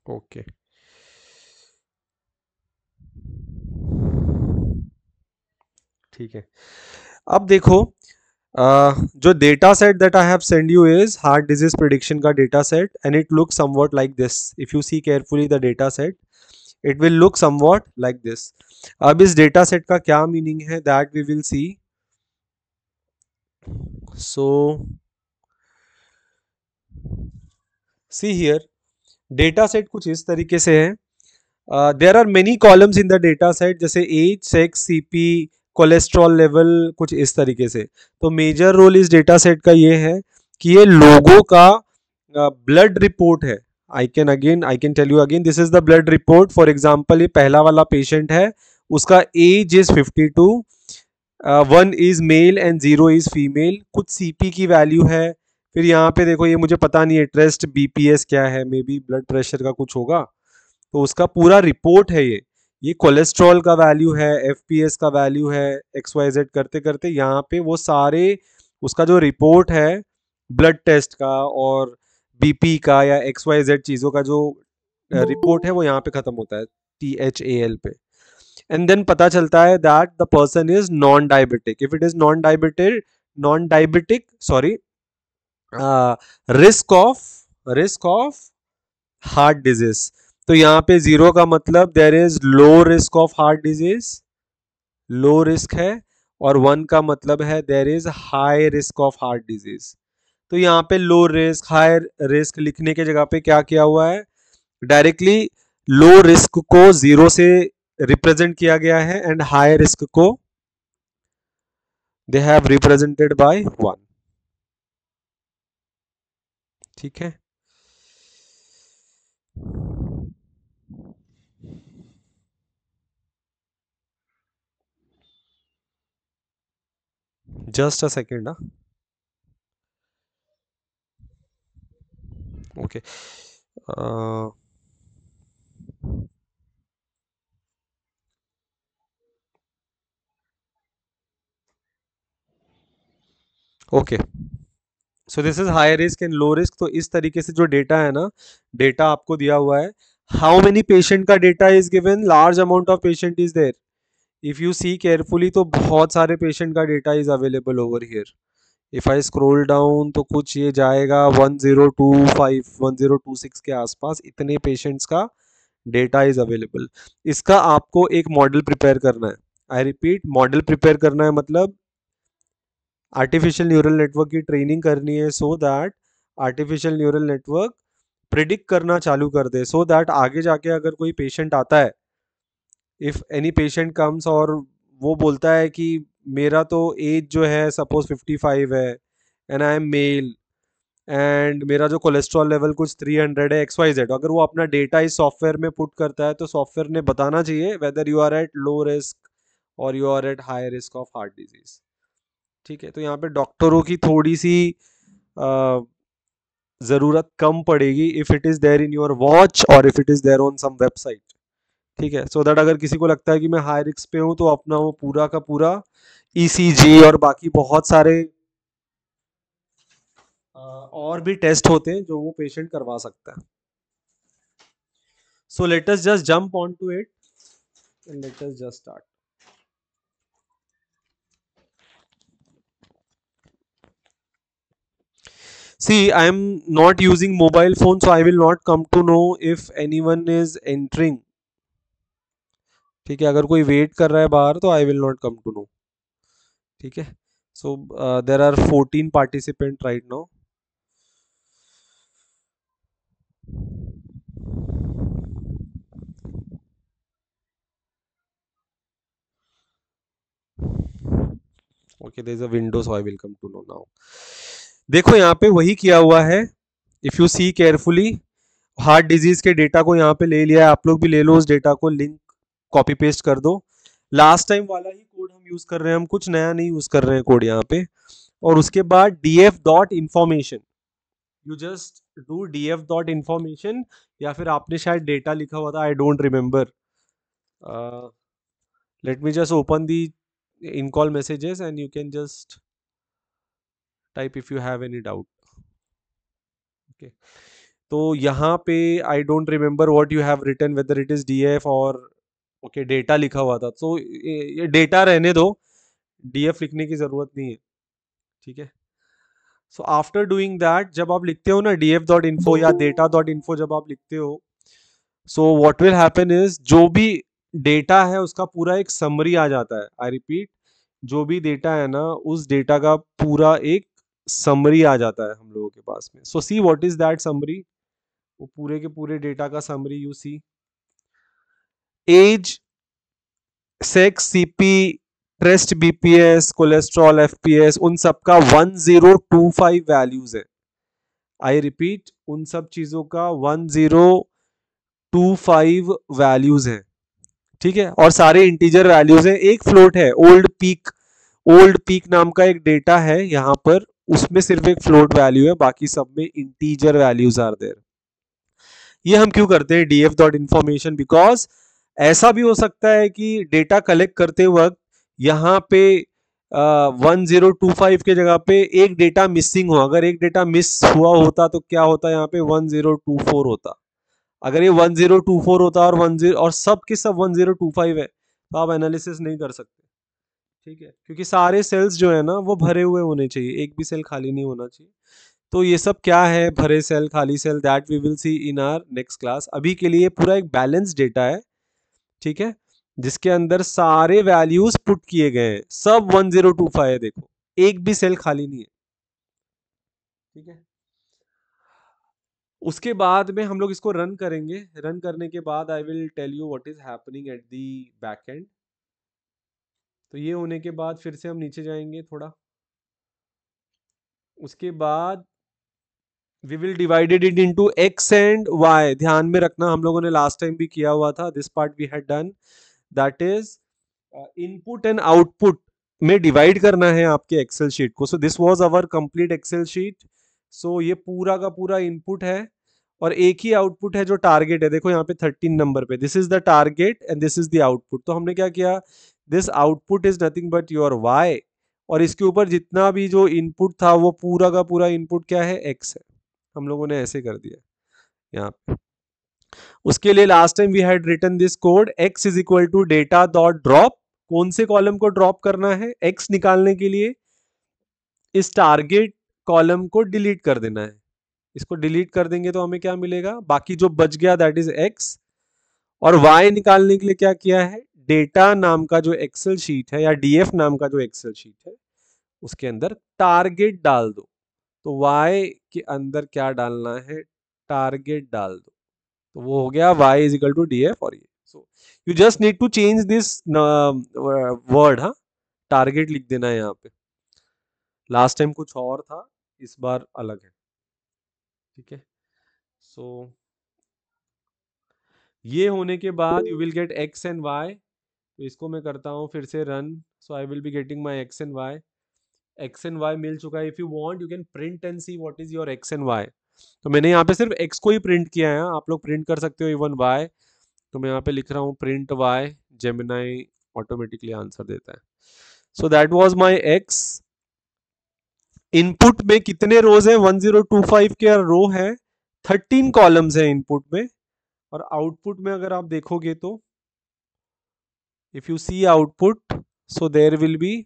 Okay, ठीक है। अब देखो, जो data set that I have send you is heart disease prediction का data set, and it look somewhat like this. If you see carefully the data set, it will look somewhat like this. अब इस data set का क्या meaning है that we will see. So see here, data set कुछ इस तरीके से है। There are many columns in the data set, जैसे age, sex, CP, cholesterol level, कुछ इस तरीके से। तो मेजर रोल इस डेटा सेट का ये है कि ये लोगों का ब्लड रिपोर्ट है। I can tell you again, this is the blood report. For example, ये पहला वाला पेशेंट है, उसका age is 52, 1 is male and 0 is female, कुछ सीपी की वैल्यू है। फिर यहाँ पे देखो, ये मुझे पता नहीं है ट्रेस्ट बीपीएस क्या है, मे बी ब्लड प्रेशर का कुछ होगा, तो उसका पूरा रिपोर्ट है ये कोलेस्ट्रॉल का वैल्यू है, एफपीएस का वैल्यू है, एक्स वाई जेड करते करते यहाँ पे वो सारे, उसका जो रिपोर्ट है ब्लड टेस्ट का और बीपी का या एक्स वाई जेड चीज़ों का जो रिपोर्ट है, वो यहाँ पे खत्म होता है, THAL पे। एंड देन पता चलता है that the person is non diabetic. If it is non diabetic, sorry, risk of heart disease. तो यहाँ पे 0 का मतलब there is low risk of heart disease, low risk है, और 1 का मतलब है there is high risk of heart disease. तो यहाँ पे लो रिस्क, हाई रिस्क लिखने के जगह पे क्या किया हुआ है, डायरेक्टली लो रिस्क को 0 से रिप्रेजेंट किया गया है, एंड हाई रिस्क को दे हैव रिप्रेजेंटेड बाय 1। ठीक है, just a second. Okay, okay, so this is high risk and low risk. तो इस तरीके से जो डेटा है ना, डेटा आपको दिया हुआ है, हाउ मेनी पेशेंट का data is given, large amount of patient is there. If you see carefully, तो बहुत सारे पेशेंट का data is available over here. If I scroll down तो कुछ ये जाएगा 1025 1026 के आसपास, इतने पेशेंट्स का डेटा इज अवेलेबल। इसका आपको एक मॉडल प्रिपेयर करना है। आई रिपीट, मॉडल प्रिपेयर करना है मतलब आर्टिफिशियल न्यूरल नेटवर्क की ट्रेनिंग करनी है, so that artificial neural network predict करना चालू कर दे, सो दैट आगे जाके अगर कोई पेशेंट आता है, इफ एनी पेशेंट कम्स और वो बोलता है कि मेरा तो एज जो है सपोज 55 है, and I am male, and मेरा जो कोलेस्ट्रॉल लेवल कुछ 300 है, एक्स वाई जेड, अगर वो अपना डेटा इस सॉफ्टवेयर में पुट करता है, तो सॉफ्टवेयर ने बताना चाहिए whether you are at low risk और you are at high risk of heart disease. ठीक है, तो यहाँ पे डॉक्टरों की थोड़ी सी ज़रूरत कम पड़ेगी, if it is there in your watch और if it is there on some website. ठीक है, सो दैट अगर किसी को लगता है कि मैं हाई रिस्क पे हूँ, तो अपना वो पूरा का पूरा ECG और बाकी बहुत सारे और भी टेस्ट होते हैं जो वो पेशेंट करवा सकता है। So let us just jump on to it and let us just start. See, I am not using mobile phone, so I will not come to know if anyone is entering. ठीक है, अगर कोई wait कर रहा है बाहर, तो I will not come to know. ठीक है, so there are 14 participant right now. Okay, there is a window, so I will come to know now. देखो यहाँ पे वही किया हुआ है, if you see carefully, heart disease के डेटा को यहाँ पे ले लिया है, आप लोग भी ले लो उस डेटा को, लिंक कॉपी पेस्ट कर दो। लास्ट टाइम वाला ही कोड हम यूज कर रहे हैं, हम कुछ नया नहीं यूज कर रहे हैं कोड यहाँ पे। और उसके बाद df.information, you just do df.information, या फिर आपने शायद डेटा लिखा हुआ था, I don't remember. Let me just open the in call messages and you can just type if you have any doubt. Okay, तो यहाँ पे I don't remember what you have written, whether it is DF और okay data लिखा हुआ था, तो ये data रहने दो, डीएफ लिखने की जरूरत नहीं है, ठीक है। सो आफ्टर डूइंग दैट, जब आप लिखते हो ना डीएफ डॉट इन्फो या डेटा डॉट इन्फो, जब आप लिखते हो, so what will happen is जो भी डेटा है उसका पूरा एक समरी आ जाता है। आई रिपीट, जो भी डेटा है ना उस डेटा का पूरा एक समरी आ जाता है हम लोगों के पास में। So see what is that summary, वो पूरे के पूरे डेटा का summary you see, age, sex, CP, trest, BPS, cholesterol, FPS, उन सब का 1025 वैल्यूज है। आई रिपीट, उन सब चीजों का 1025 वैल्यूज है, ठीक है, और सारे इंटीजर वैल्यूज है। एक फ्लोट है, ओल्ड पीक नाम का एक डेटा है यहाँ पर, उसमें सिर्फ एक फ्लोट वैल्यू है, बाकी सब में इंटीजर वैल्यूज आर देयर। ये हम क्यों करते हैं डीएफ डॉट इंफॉर्मेशन, बिकॉज ऐसा भी हो सकता है कि डेटा कलेक्ट करते वक्त यहाँ पे 1025 के जगह पे एक डेटा मिसिंग हो। अगर एक डेटा मिस हुआ होता तो क्या होता, यहाँ पे 1024 होता। अगर ये 1024 होता और 10 और सब के सब 1025 है तो आप एनालिसिस नहीं कर सकते, ठीक है, क्योंकि सारे सेल्स जो है ना वो भरे हुए होने चाहिए, एक भी सेल खाली नहीं होना चाहिए। तो ये सब क्या है, भरे सेल, खाली cell, that we will see in our next class. अभी के लिए पूरा एक बैलेंस डेटा है, ठीक है, जिसके अंदर सारे वैल्यूज पुट किए गए हैं, सब 1025 है, देखो एक भी सेल खाली नहीं है, ठीक है। उसके बाद में हम लोग इसको रन करेंगे, रन करने के बाद I will tell you what is happening at the back end. तो ये होने के बाद फिर से हम नीचे जाएंगे थोड़ा, उसके बाद we will divided it into X and Y. ध्यान में रखना, हम लोगों ने लास्ट टाइम भी किया हुआ था, this part we had done, that is input and output में डिवाइड करना है आपके एक्सेल शीट को। So this was our complete Excel sheet. So ये पूरा का पूरा इनपुट है और एक ही आउटपुट है जो टारगेट है, देखो यहाँ पे 13 नंबर पे, this is the target and this is the output. तो हमने क्या किया, this output is nothing but your Y, और इसके ऊपर जितना भी जो इनपुट था वो पूरा का पूरा इनपुट क्या है, एक्स है। हम लोगों ने ऐसे कर दिया यहाँ पे। उसके लिए last time we had written this code, x is equal to data dot drop. कौन से कॉलम को ड्रॉप करना है, x निकालने के लिए इस टारगेट कॉलम को डिलीट कर देना है। इसको डिलीट कर देंगे तो हमें क्या मिलेगा, बाकी जो बच गया दैट इज x। और y निकालने के लिए क्या किया है, डेटा नाम का जो एक्सेल शीट है या डीएफ नाम का जो एक्सेल शीट है उसके अंदर टारगेट डाल दो। तो y के अंदर क्या डालना है, टारगेट डाल दो, तो वो हो गया y is equal to D F. और ये so you just need to change this word, हाँ, टारगेट लिख देना है यहाँ पे। लास्ट टाइम कुछ और था, इस बार अलग है, ठीक है। सो ये होने के बाद you will get x and y। तो इसको मैं करता हूँ फिर से run. So I will be getting my x and y, x and y मिल चुका है। If you want you can print and C what is your x and y। तो मैंने यहाँ पे सिर्फ x को ही प्रिंट किया है, आप लोग प्रिंट कर सकते हो इवन y। तो मैं यहाँ पे लिख रहा हूँ print y, Gemini automatically answer देता है। So that was my x। Input में कितने रोज है, 1025 के रो है, 13 कॉलम्स है इनपुट में। और आउटपुट में अगर आप देखोगे तो if you see output, so there will be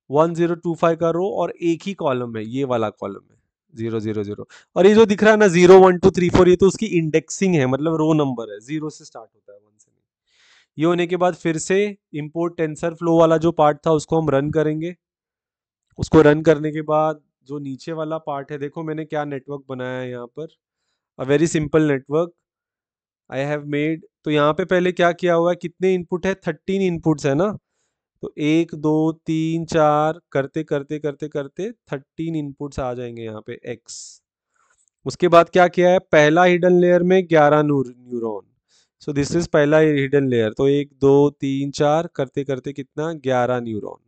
1025 का रो और एक ही कॉलम है, ये वाला कॉलम है 000। और ये जो दिख रहा है ना 0 1 2 3 4, ये तो उसकी इंडेक्सिंग है, मतलब रो नंबर है, 0 से स्टार्ट होता है, 1 से नहीं। ये होने के बाद फिर से इंपोर्ट टेंसर फ्लो वाला जो पार्ट था उसको हम रन करेंगे। उसको रन करने के बाद जो नीचे वाला पार्ट है, देखो मैंने क्या नेटवर्क बनाया है यहाँ पर, a very simple network I have made. तो यहाँ पे पहले क्या किया हुआ है, कितने इनपुट है, 13 इनपुट्स है ना। तो 1 2 3 4 करते करते करते करते 13 इनपुट्स आ जाएंगे यहाँ पे x। उसके बाद क्या किया है, पहला हिडन लेयर में 11 न्यूरॉन। सो दिस इज पहला हिडन लेयर। तो 1 2 3 4 करते करते कितना, 11 न्यूरॉन।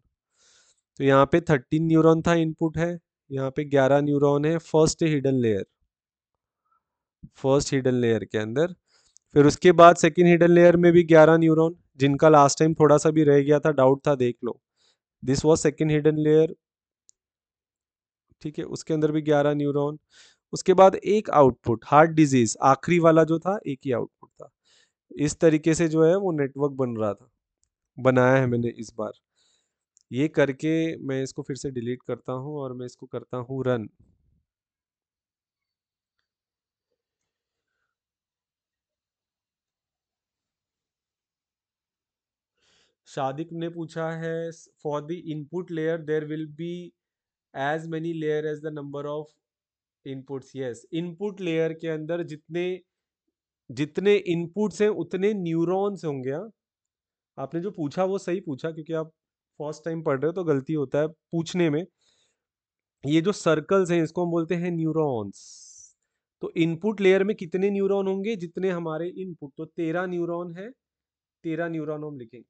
तो यहाँ पे 13 न्यूरॉन था इनपुट है, यहाँ पे 11 न्यूरॉन है first hidden layer, first hidden layer के अंदर। फिर उसके बाद सेकेंड हिडन लेयर में भी 11 न्यूरॉन, जिनका लास्ट टाइम थोड़ा सा भी रह गया था, डाउट था, देख लो। This was second hidden layer, ठीक है, उसके अंदर भी 11 न्यूरॉन। उसके बाद एक आउटपुट, हार्ट डिजीज आखिरी वाला जो था एक ही आउटपुट था। इस तरीके से जो है वो नेटवर्क बन रहा था, बनाया है मैंने इस बार। ये करके मैं इसको फिर से डिलीट करता हूँ और मैं इसको करता हूँ रन। शादिक ने पूछा है, for the input layer there will be as many layer as the number of inputs. Yes, input layer के अंदर जितने जितने इनपुट्स हैं उतने न्यूरॉन्स होंगे। हाँ, आपने जो पूछा वो सही पूछा, क्योंकि आप फर्स्ट टाइम पढ़ रहे हो तो गलती होता है पूछने में। ये जो सर्कल्स हैं इसको हम बोलते हैं न्यूरॉन्स। तो इनपुट लेयर में कितने न्यूरॉन होंगे, जितने हमारे इनपुट, तो 13 न्यूरॉन है, 13 न्यूरॉन हम लिखेंगे।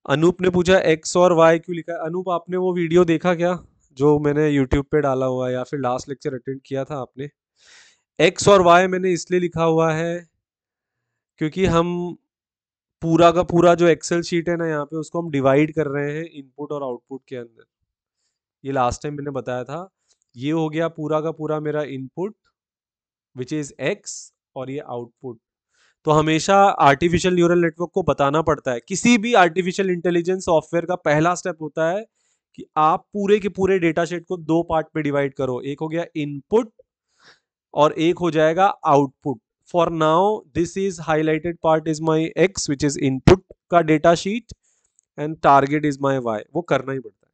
अनूप ने पूछा एक्स और वाई क्यों लिखा है। अनूप, आपने वो वीडियो देखा क्या जो मैंने यूट्यूब पे डाला हुआ है, या फिर लास्ट लेक्चर अटेंड किया था आपने? एक्स और वाई मैंने इसलिए लिखा हुआ है क्योंकि हम पूरा का पूरा जो एक्सेल शीट है ना यहाँ पे, उसको हम डिवाइड कर रहे हैं इनपुट और आउटपुट के अंदर। ये लास्ट टाइम मैंने बताया था। ये हो गया पूरा का पूरा मेरा इनपुट विच इज एक्स, और ये आउटपुट। तो हमेशा आर्टिफिशियल न्यूरल नेटवर्क को बताना पड़ता है, किसी भी आर्टिफिशियल इंटेलिजेंस सॉफ्टवेयर का पहला स्टेप होता है कि आप पूरे के पूरे डेटा सेट को दो पार्ट में डिवाइड करो। एक हो गया इनपुट और एक हो जाएगा output. For now this is highlighted part is my X which is input का data sheet, and target is my Y. वो करना ही पड़ता है।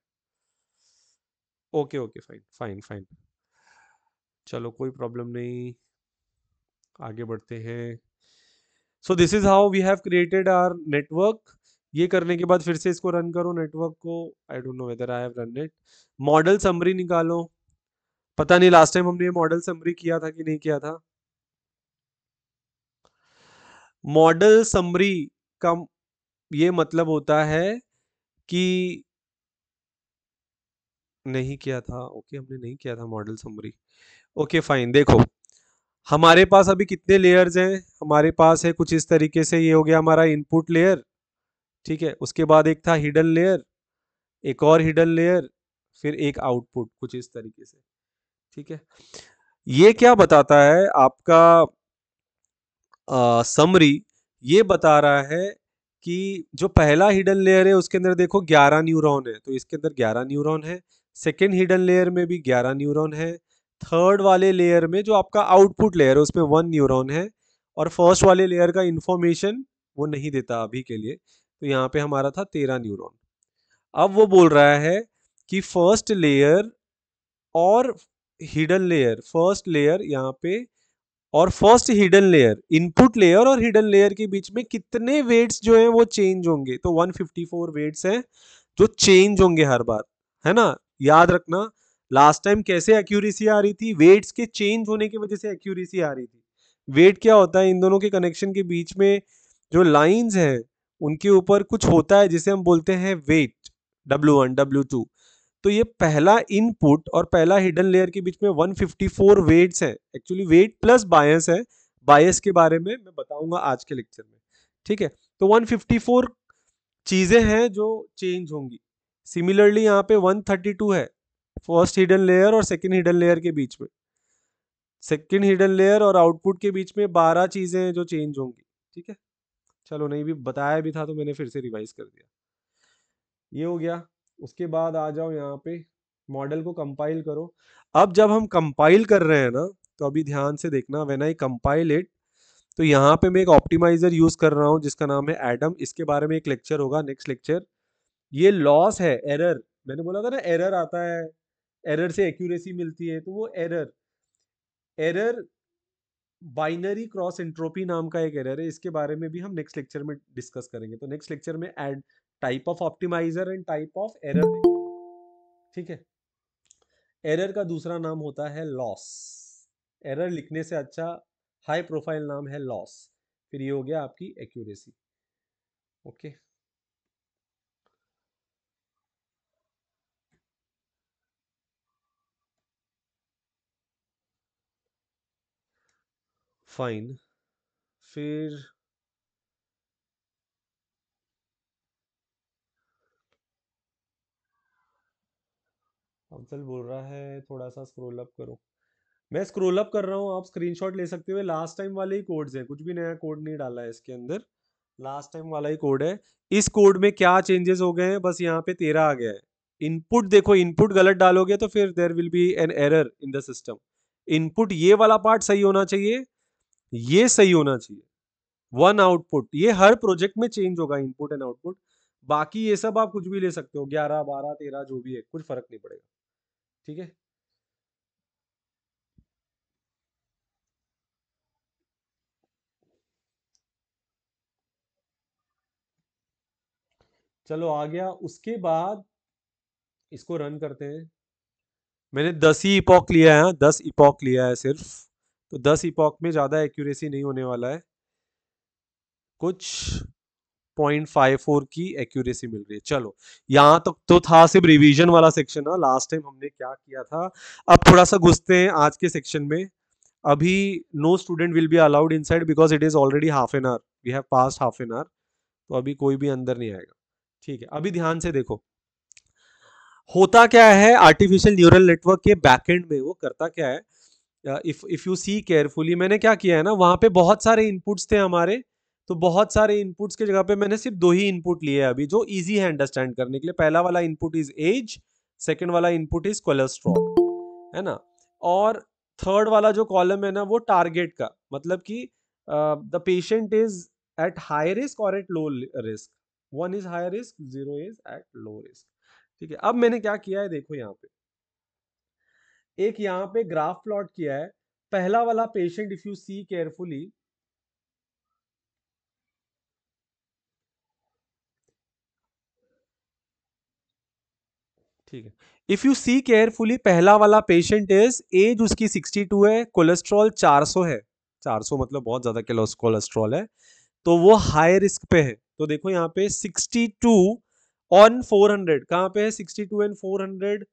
Okay okay, fine fine fine, चलो कोई प्रॉब्लम नहीं, आगे बढ़ते हैं। So this is how we have created our network. ये करने के बाद फिर से इसको रन करो नेटवर्क को। I don't know whether I have run it. Model summary निकालो। पता नहीं लास्ट टाइम हमने ये मॉडल समरी किया था कि नहीं किया था। मॉडल समरी का ये मतलब होता है कि नहीं किया था। ओके, हमने नहीं किया था मॉडल समरी। ओके फाइन, देखो हमारे पास अभी कितने लेयर्स हैं। हमारे पास है कुछ इस तरीके से, ये हो गया हमारा इनपुट लेयर, ठीक है। उसके बाद एक था हिडन लेयर, एक और हिडन लेयर, फिर एक आउटपुट, कुछ इस तरीके से, ठीक है। ये क्या बताता है आपका समरी? ये बता रहा है कि जो पहला हिडन लेयर है उसके अंदर देखो 11 न्यूरॉन है, तो इसके अंदर 11 न्यूरॉन है। सेकेंड हिडन लेयर में भी 11 न्यूरॉन है। थर्ड वाले लेयर में जो आपका आउटपुट लेयर है उसमें 1 न्यूरॉन है। और फर्स्ट वाले लेयर का इंफॉर्मेशन वो नहीं देता अभी के लिए, तो यहाँ पे हमारा था 13 न्यूरॉन। अब वो बोल रहा है कि फर्स्ट लेयर और हिडन लेयर, फर्स्ट लेयर यहाँ पे और first hidden layer, input layer और हिडन लेयर के बीच में कितने वेट्स जो हैं वो चेंज होंगे। तो 154 वेट्स हैं जो चेंज होंगे हर बार, है ना। याद रखना लास्ट टाइम कैसे एक्यूरेसी आ रही थी, वेट्स के चेंज होने की वजह से एक्यूरेसी आ रही थी। वेट क्या होता है, इन दोनों के कनेक्शन के बीच में जो लाइंस हैं उनके ऊपर कुछ होता है जिसे हम बोलते हैं वेट, W1 W2। तो ये पहला इनपुट और पहला हिडन लेयर के बीच में 154 वेट्स है, एक्चुअली वेट प्लस बायस है। बायस के बारे में मैं बताऊंगा आज के लेक्चर में, ठीक है। तो 154 चीजें हैं जो चेंज होंगी। सिमिलरली यहाँ पे 132 है फर्स्ट हिडन लेयर और सेकेंड हिडन लेयर के बीच में। सेकेंड हिडन लेयर और आउटपुट के बीच में 12 चीजें हैं जो चेंज होंगी, ठीक है। चलो, नहीं भी बताया भी था तो मैंने फिर से रिवाइज कर दिया। ये हो गया। उसके बाद आ जाओ यहाँ पे, मॉडल को कंपाइल करो। अब जब हम कंपाइल कर रहे हैं ना, तो अभी ध्यान से देखना, व्हेन आई कंपाइल इट, तो यहाँ पे मैं एक ऑप्टिमाइजर यूज कर रहा हूँ जिसका नाम है एडम। इसके बारे में एक लेक्चर होगा, नेक्स्ट लेक्चर। ये लॉस है, एरर। मैंने बोला था ना एरर आता है, एरर से एक्यूरेसी मिलती है, तो वो error, error binary cross entropy नाम का एक एरर है। इसके बारे में भी हम नेक्स्ट लेक्चर में डिस्कस करेंगे। तो नेक्स्ट लेक्चर में add type of optimizer and type of error, ठीक है। एरर का दूसरा नाम होता है लॉस। एरर लिखने से अच्छा हाई प्रोफाइल नाम है लॉस। फिर ये हो गया आपकी एक्यूरेसी। Okay fine. फिर कौशल बोल रहा है थोड़ा सा स्क्रॉल अप करो। मैं स्क्रॉल अप कर रहा हूँ, आप स्क्रीनशॉट ले सकते हो। लास्ट टाइम वाले ही कोड्स हैं, कुछ भी नया कोड नहीं डाला है इसके अंदर, लास्ट टाइम वाला ही कोड है। इस कोड में क्या चेंजेस हो गए हैं, बस यहाँ पे 13 आ गया है। इनपुट देखो, इनपुट गलत डालोगे तो फिर there will be an error in the system. Input ये वाला पार्ट सही होना चाहिए, ये सही होना चाहिए। वन आउटपुट, ये हर प्रोजेक्ट में चेंज होगा, इनपुट एंड आउटपुट। बाकी ये सब आप कुछ भी ले सकते हो, 11 12 13 जो भी है, कुछ फर्क नहीं पड़ेगा। ठीक है, चलो आ गया। उसके बाद इसको रन करते हैं। मैंने 10 ही इपॉक लिया है, 10 इपॉक लिया है सिर्फ, तो 10 इपॉक में ज़्यादा एक्यूरेसी नहीं होने वाला है, कुछ 0.54 की एक्यूरेसी मिल रही है। चलो यहाँ तक तो था सिर्फ रिवीजन वाला सेक्शन है, लास्ट टाइम हमने क्या किया था। अब थोड़ा सा घुसते हैं आज के सेक्शन में। अभी no student will be allowed inside because it is already half an hour, we have past half an hour, तो अभी कोई भी अंदर नहीं आएगा। ठीक है, अभी ध्यान से देखो होता क्या है आर्टिफिशियल न्यूरल नेटवर्क के बैकएंड में, वो करता क्या है। इफ यू सी केयरफुली, मैंने क्या किया है ना, वहां पे बहुत सारे इनपुट्स थे हमारे, तो बहुत सारे इनपुट्स की जगह पे मैंने सिर्फ 2 ही इनपुट लिए अभी, जो इजी है अंडरस्टैंड करने के लिए। पहला वाला इनपुट इज एज, सेकंड वाला इनपुट इज कोलेस्ट्रॉल, है ना। और थर्ड वाला जो कॉलम है ना, वो टारगेट का, मतलब कि the patient is at high risk और at low risk. One is high risk, zero is at low risk. ठीक है, अब मैंने क्या किया है देखो, यहाँ पे एक यहाँ पे ग्राफ प्लॉट किया है। पहला वाला patient, if you see carefully, ठीक है, इफ यू सी केयरफुली, पहला वाला पेशेंट इज, एज उसकी 62 है, कोलेस्ट्रॉल 400 है, 400 मतलब बहुत ज्यादा कोलेस्ट्रॉल है, तो वो हाई रिस्क पे है। तो देखो यहाँ पे 62 ऑन 400, कहाँ पे है 62 एंड 400,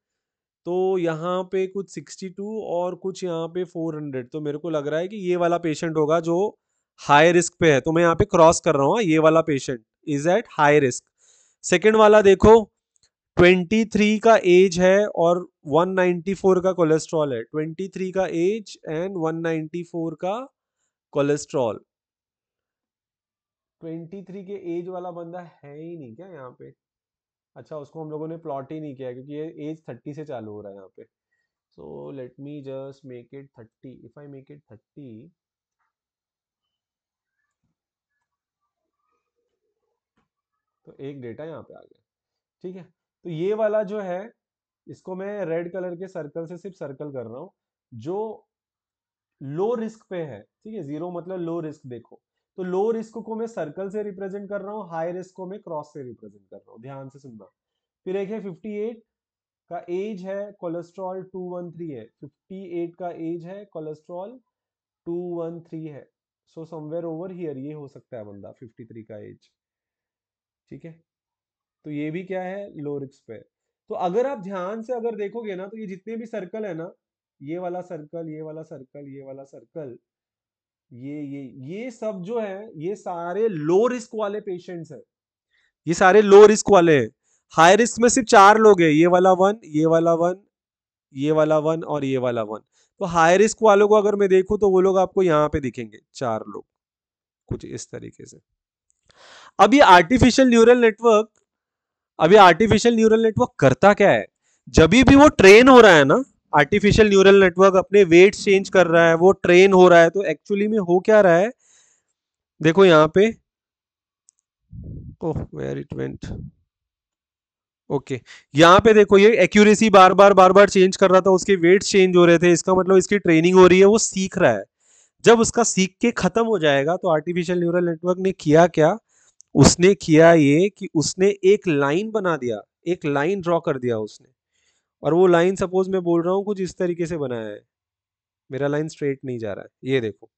तो यहाँ पे कुछ 62 और कुछ यहाँ पे 400, तो मेरे को लग रहा है कि ये वाला पेशेंट होगा जो हाई रिस्क पे है। तो मैं यहाँ पे क्रॉस कर रहा हूँ, ये वाला patient is at high risk. Second वाला देखो, 23 का एज है और 194 का कोलेस्ट्रॉल है, 23 का एज एंड 194 का कोलेस्ट्रॉल। 23 के एज वाला बंदा है ही नहीं क्या यहाँ पे? अच्छा, उसको हम लोगों ने प्लॉट ही नहीं किया क्योंकि ये एज 30 से चालू हो रहा है यहाँ पे। So let me just make it 30, if I make it 30, तो एक डेटा यहाँ पे आ गया। ठीक है, तो ये वाला जो है, इसको मैं रेड कलर के सर्कल से सिर्फ सर्कल कर रहा हूँ, जो लो रिस्क पे है। ठीक है, जीरो मतलब लो रिस्क, देखो तो लो रिस्क को मैं सर्कल से रिप्रेजेंट कर रहा हूँ, हाई रिस्क को मैं क्रॉस से रिप्रेजेंट कर रहा हूँ, ध्यान से सुनना। फिर एक है 58 का एज है, कोलेस्ट्रॉल 213 है, 58 का एज है, कोलेस्ट्रॉल 213 है। सो समवेयर ओवर हियर ये हो सकता है बंदा 53 का एज। ठीक है, तो ये भी क्या है, लो रिस्क पे है। तो अगर आप ध्यान से अगर देखोगे ना, तो ये जितने भी सर्कल है ना, ये वाला सर्कल, ये वाला सर्कल, ये वाला सर्कल, ये सब जो है, ये सारे लो रिस्क वाले पेशेंट्स हैं, ये सारे लो रिस्क वाले हैं। हाई रिस्क में सिर्फ 4 लोग हैं, ये वाला 1, ये वाला 1, ये वाला 1 और ये वाला 1। तो हाई रिस्क वालों को अगर मैं देखूं तो वो लोग आपको यहाँ पे दिखेंगे, 4 लोग, कुछ इस तरीके से। अब ये आर्टिफिशियल न्यूरल नेटवर्क, अभी आर्टिफिशियल न्यूरल नेटवर्क करता क्या है, जब भी वो ट्रेन हो रहा है ना, आर्टिफिशियल न्यूरल नेटवर्क अपने वेट चेंज कर रहा है, वो ट्रेन हो रहा है, तो एक्चुअली में हो क्या रहा है, देखो यहाँ पे, ओह वेयर इट वेंट, ओके, यहाँ पे देखो ये एक्यूरेसी बार बार चेंज कर रहा था, उसके वेट चेंज हो रहे थे, इसका मतलब इसकी ट्रेनिंग हो रही है, वो सीख रहा है। जब उसका सीख के खत्म हो जाएगा, तो आर्टिफिशियल न्यूरल नेटवर्क ने किया क्या, उसने किया ये कि उसने एक लाइन बना दिया, एक लाइन ड्रॉ कर दिया उसने। और वो लाइन सपोज मैं बोल रहा हूँ कुछ इस तरीके से बनाया है, मेरा लाइन स्ट्रेट नहीं जा रहा है, ये देखो।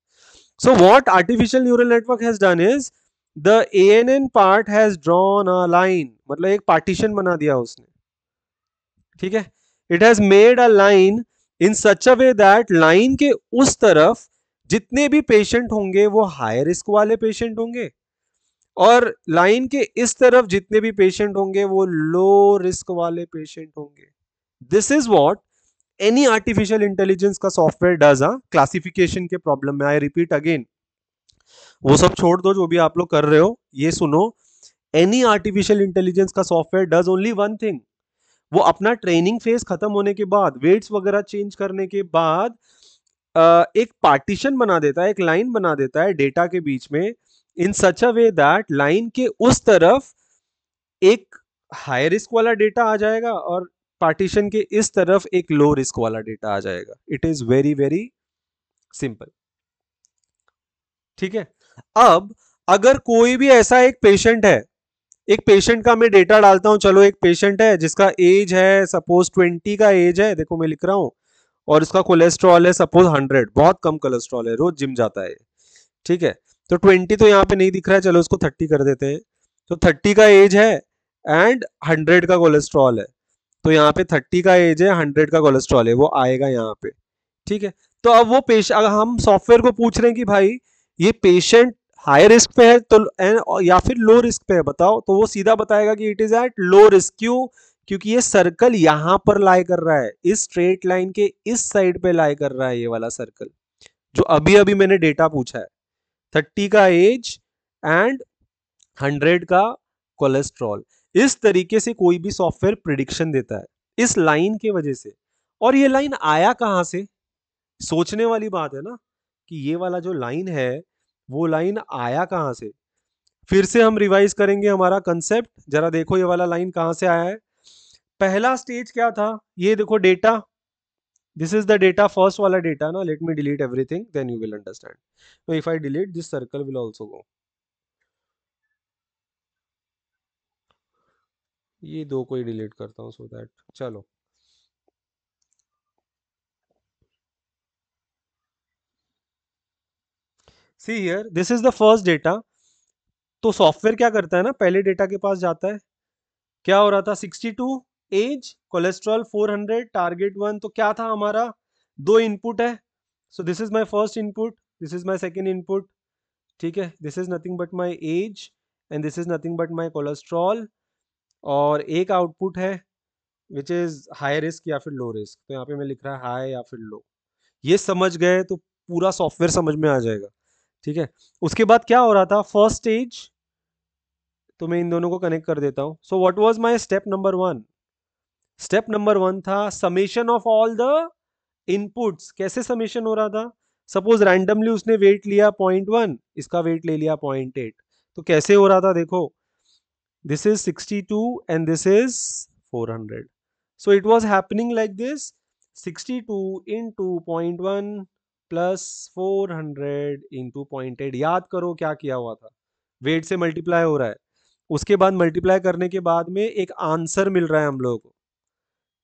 So what artificial neural network has done is, the ANN part has drawn a line, मतलब एक पार्टीशन बना दिया उसने। ठीक है, it has made a line in such a way that line के उस तरफ जितने भी पेशेंट होंगे वो हाई रिस्क वाले पेशेंट होंगे, और लाइन के इस तरफ जितने भी पेशेंट होंगे वो लो रिस्क वाले पेशेंट होंगे। This is what any artificial intelligence का सॉफ्टवेयर डज। क्लासिफिकेशन के प्रॉब्लम में, आई रिपीट अगेन, वो सब छोड़ दो जो भी आप लोग कर रहे हो, ये सुनो। एनी आर्टिफिशियल इंटेलिजेंस का software does only one thing. वो अपना ट्रेनिंग फेज खत्म होने के बाद, वेट्स वगैरह चेंज करने के बाद, एक पार्टीशन बना देता है, एक लाइन बना देता है डेटा के बीच में, इन सच अ वे दैट लाइन के उस तरफ एक हाई रिस्क वाला डेटा आ जाएगा और पार्टीशन के इस तरफ एक लो रिस्क वाला डेटा आ जाएगा। It is very very simple. ठीक है। अब अगर कोई भी ऐसा एक पेशेंट है, एक पेशेंट का मैं डेटा डालता हूं, चलो एक पेशेंट है जिसका एज है सपोज 20 का एज है, देखो मैं लिख रहा हूं, और उसका कोलेस्ट्रॉल है सपोज 100, बहुत कम कोलेस्ट्रॉल है, रोज जिम जाता है। ठीक है। तो 20 तो यहाँ पे नहीं दिख रहा है, चलो उसको 30 कर देते हैं। तो 30 का एज है एंड 100 का कोलेस्ट्रॉल है, तो यहाँ पे 30 का एज है, 100 का कोलेस्ट्रॉल है, वो आएगा यहाँ पे। ठीक है। तो अब वो पेशेंट, अगर हम सॉफ्टवेयर को पूछ रहे हैं कि भाई ये पेशेंट हाई रिस्क पे है तो या फिर लो रिस्क पे है बताओ, तो वो सीधा बताएगा कि it is at low risk. क्यों? क्योंकि ये सर्कल यहां पर लाई कर रहा है, इस स्ट्रेट लाइन के इस साइड पे लाई कर रहा है, ये वाला सर्कल जो अभी अभी मैंने डेटा पूछा है, 30 का एज एंड 100 का कोलेस्ट्रॉल। इस तरीके से कोई भी सॉफ्टवेयर प्रिडिक्शन देता है इस लाइन की वजह से। और ये लाइन आया कहां से? सोचने वाली बात है ना, कि ये वाला जो लाइन है वो लाइन आया कहां से। फिर से हम रिवाइज करेंगे हमारा कंसेप्ट, जरा देखो ये वाला लाइन कहां से आया है। पहला स्टेज क्या था? ये देखो data, this is the data, first वाला डेटा ना। Let me delete everything then you will understand. If I delete this circle will also go. ये दो को ही डिलीट करता हूं सो दैट, चलो। See here, this is the first data. तो software क्या करता है ना, पहले डेटा के पास जाता है। क्या हो रहा था? 62 एज, कोलेस्ट्रॉल 400, टारगेट 1। तो क्या था हमारा? दो इनपुट है। So this is my first input, this is my second input. ठीक है। This is nothing but my age and this is nothing but my cholesterol. और एक आउटपुट है विच इज हाई रिस्क या फिर लो रिस्क। तो यहाँ पे मैं लिख रहा है हाई या फिर लो। ये समझ गए तो पूरा सॉफ्टवेयर समझ में आ जाएगा। ठीक है। उसके बाद क्या हो रहा था? फर्स्ट स्टेज, तो मैं इन दोनों को कनेक्ट कर देता हूं। So what was my step number 1? Step number 1 था summation of all the inputs. कैसे समेशन हो रहा था? सपोज रैंडमली उसने वेट लिया 0.1, इसका वेट ले लिया 0.8। तो कैसे हो रहा था देखो, this is 62 and this is 400। So it was happening like this, 62 into 0.1 plus 400 into 0.8। याद करो क्या किया हुआ था, वेट से मल्टीप्लाई हो रहा है, उसके बाद मल्टीप्लाई करने के बाद में एक आंसर मिल रहा है हम लोगों को।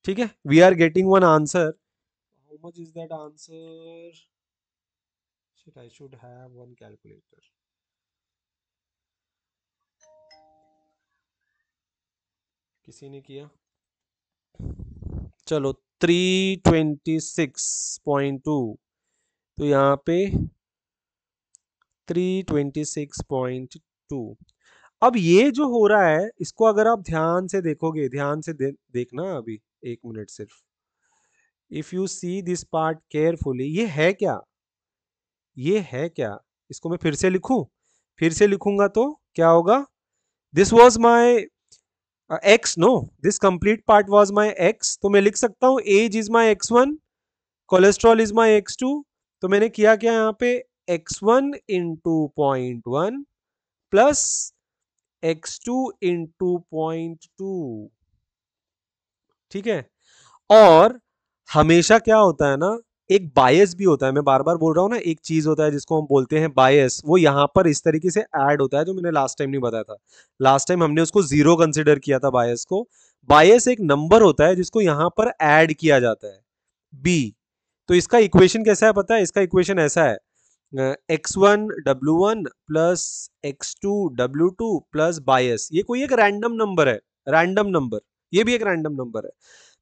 ठीक है। We are getting one answer. How much is that answer? Shit, I should have one calculator. किसी ने किया? चलो, 326.2। तो यहाँ पे 326.2। अब ये जो हो रहा है इसको अगर आप ध्यान से देखोगे, ध्यान से देखना अभी, एक मिनट सिर्फ। If you see this part carefully, ये है क्या? ये है क्या? इसको मैं फिर से लिखूं? फिर से लिखूंगा तो क्या होगा? This was my X, no, this complete part was my X. तो मैं लिख सकता हूं age is my x1, cholesterol is my x2। तो मैंने किया क्या यहाँ पे? x1 into 0.1 plus x2 into 0.2। ठीक है। और हमेशा क्या होता है ना, एक बायस भी होता है। मैं बार बार बोल रहा हूँ ना, एक चीज होता है जिसको हम बोलते हैं बायस, वो यहाँ पर इस तरीके से ऐड होता है, जो मैंने लास्ट टाइम नहीं बताया था। लास्ट टाइम हमने उसको जीरो कंसिडर किया था बायस को। बायस एक नंबर होता है जिसको यहाँ पर ऐड किया जाता है, बी। तो इसका इक्वेशन कैसा है पता है? इसका इक्वेशन ऐसा है, x1 w1 plus x2 w2 plus बायस। ये कोई एक रैंडम नंबर है, रैंडम नंबर, ये भी एक रैंडम नंबर है।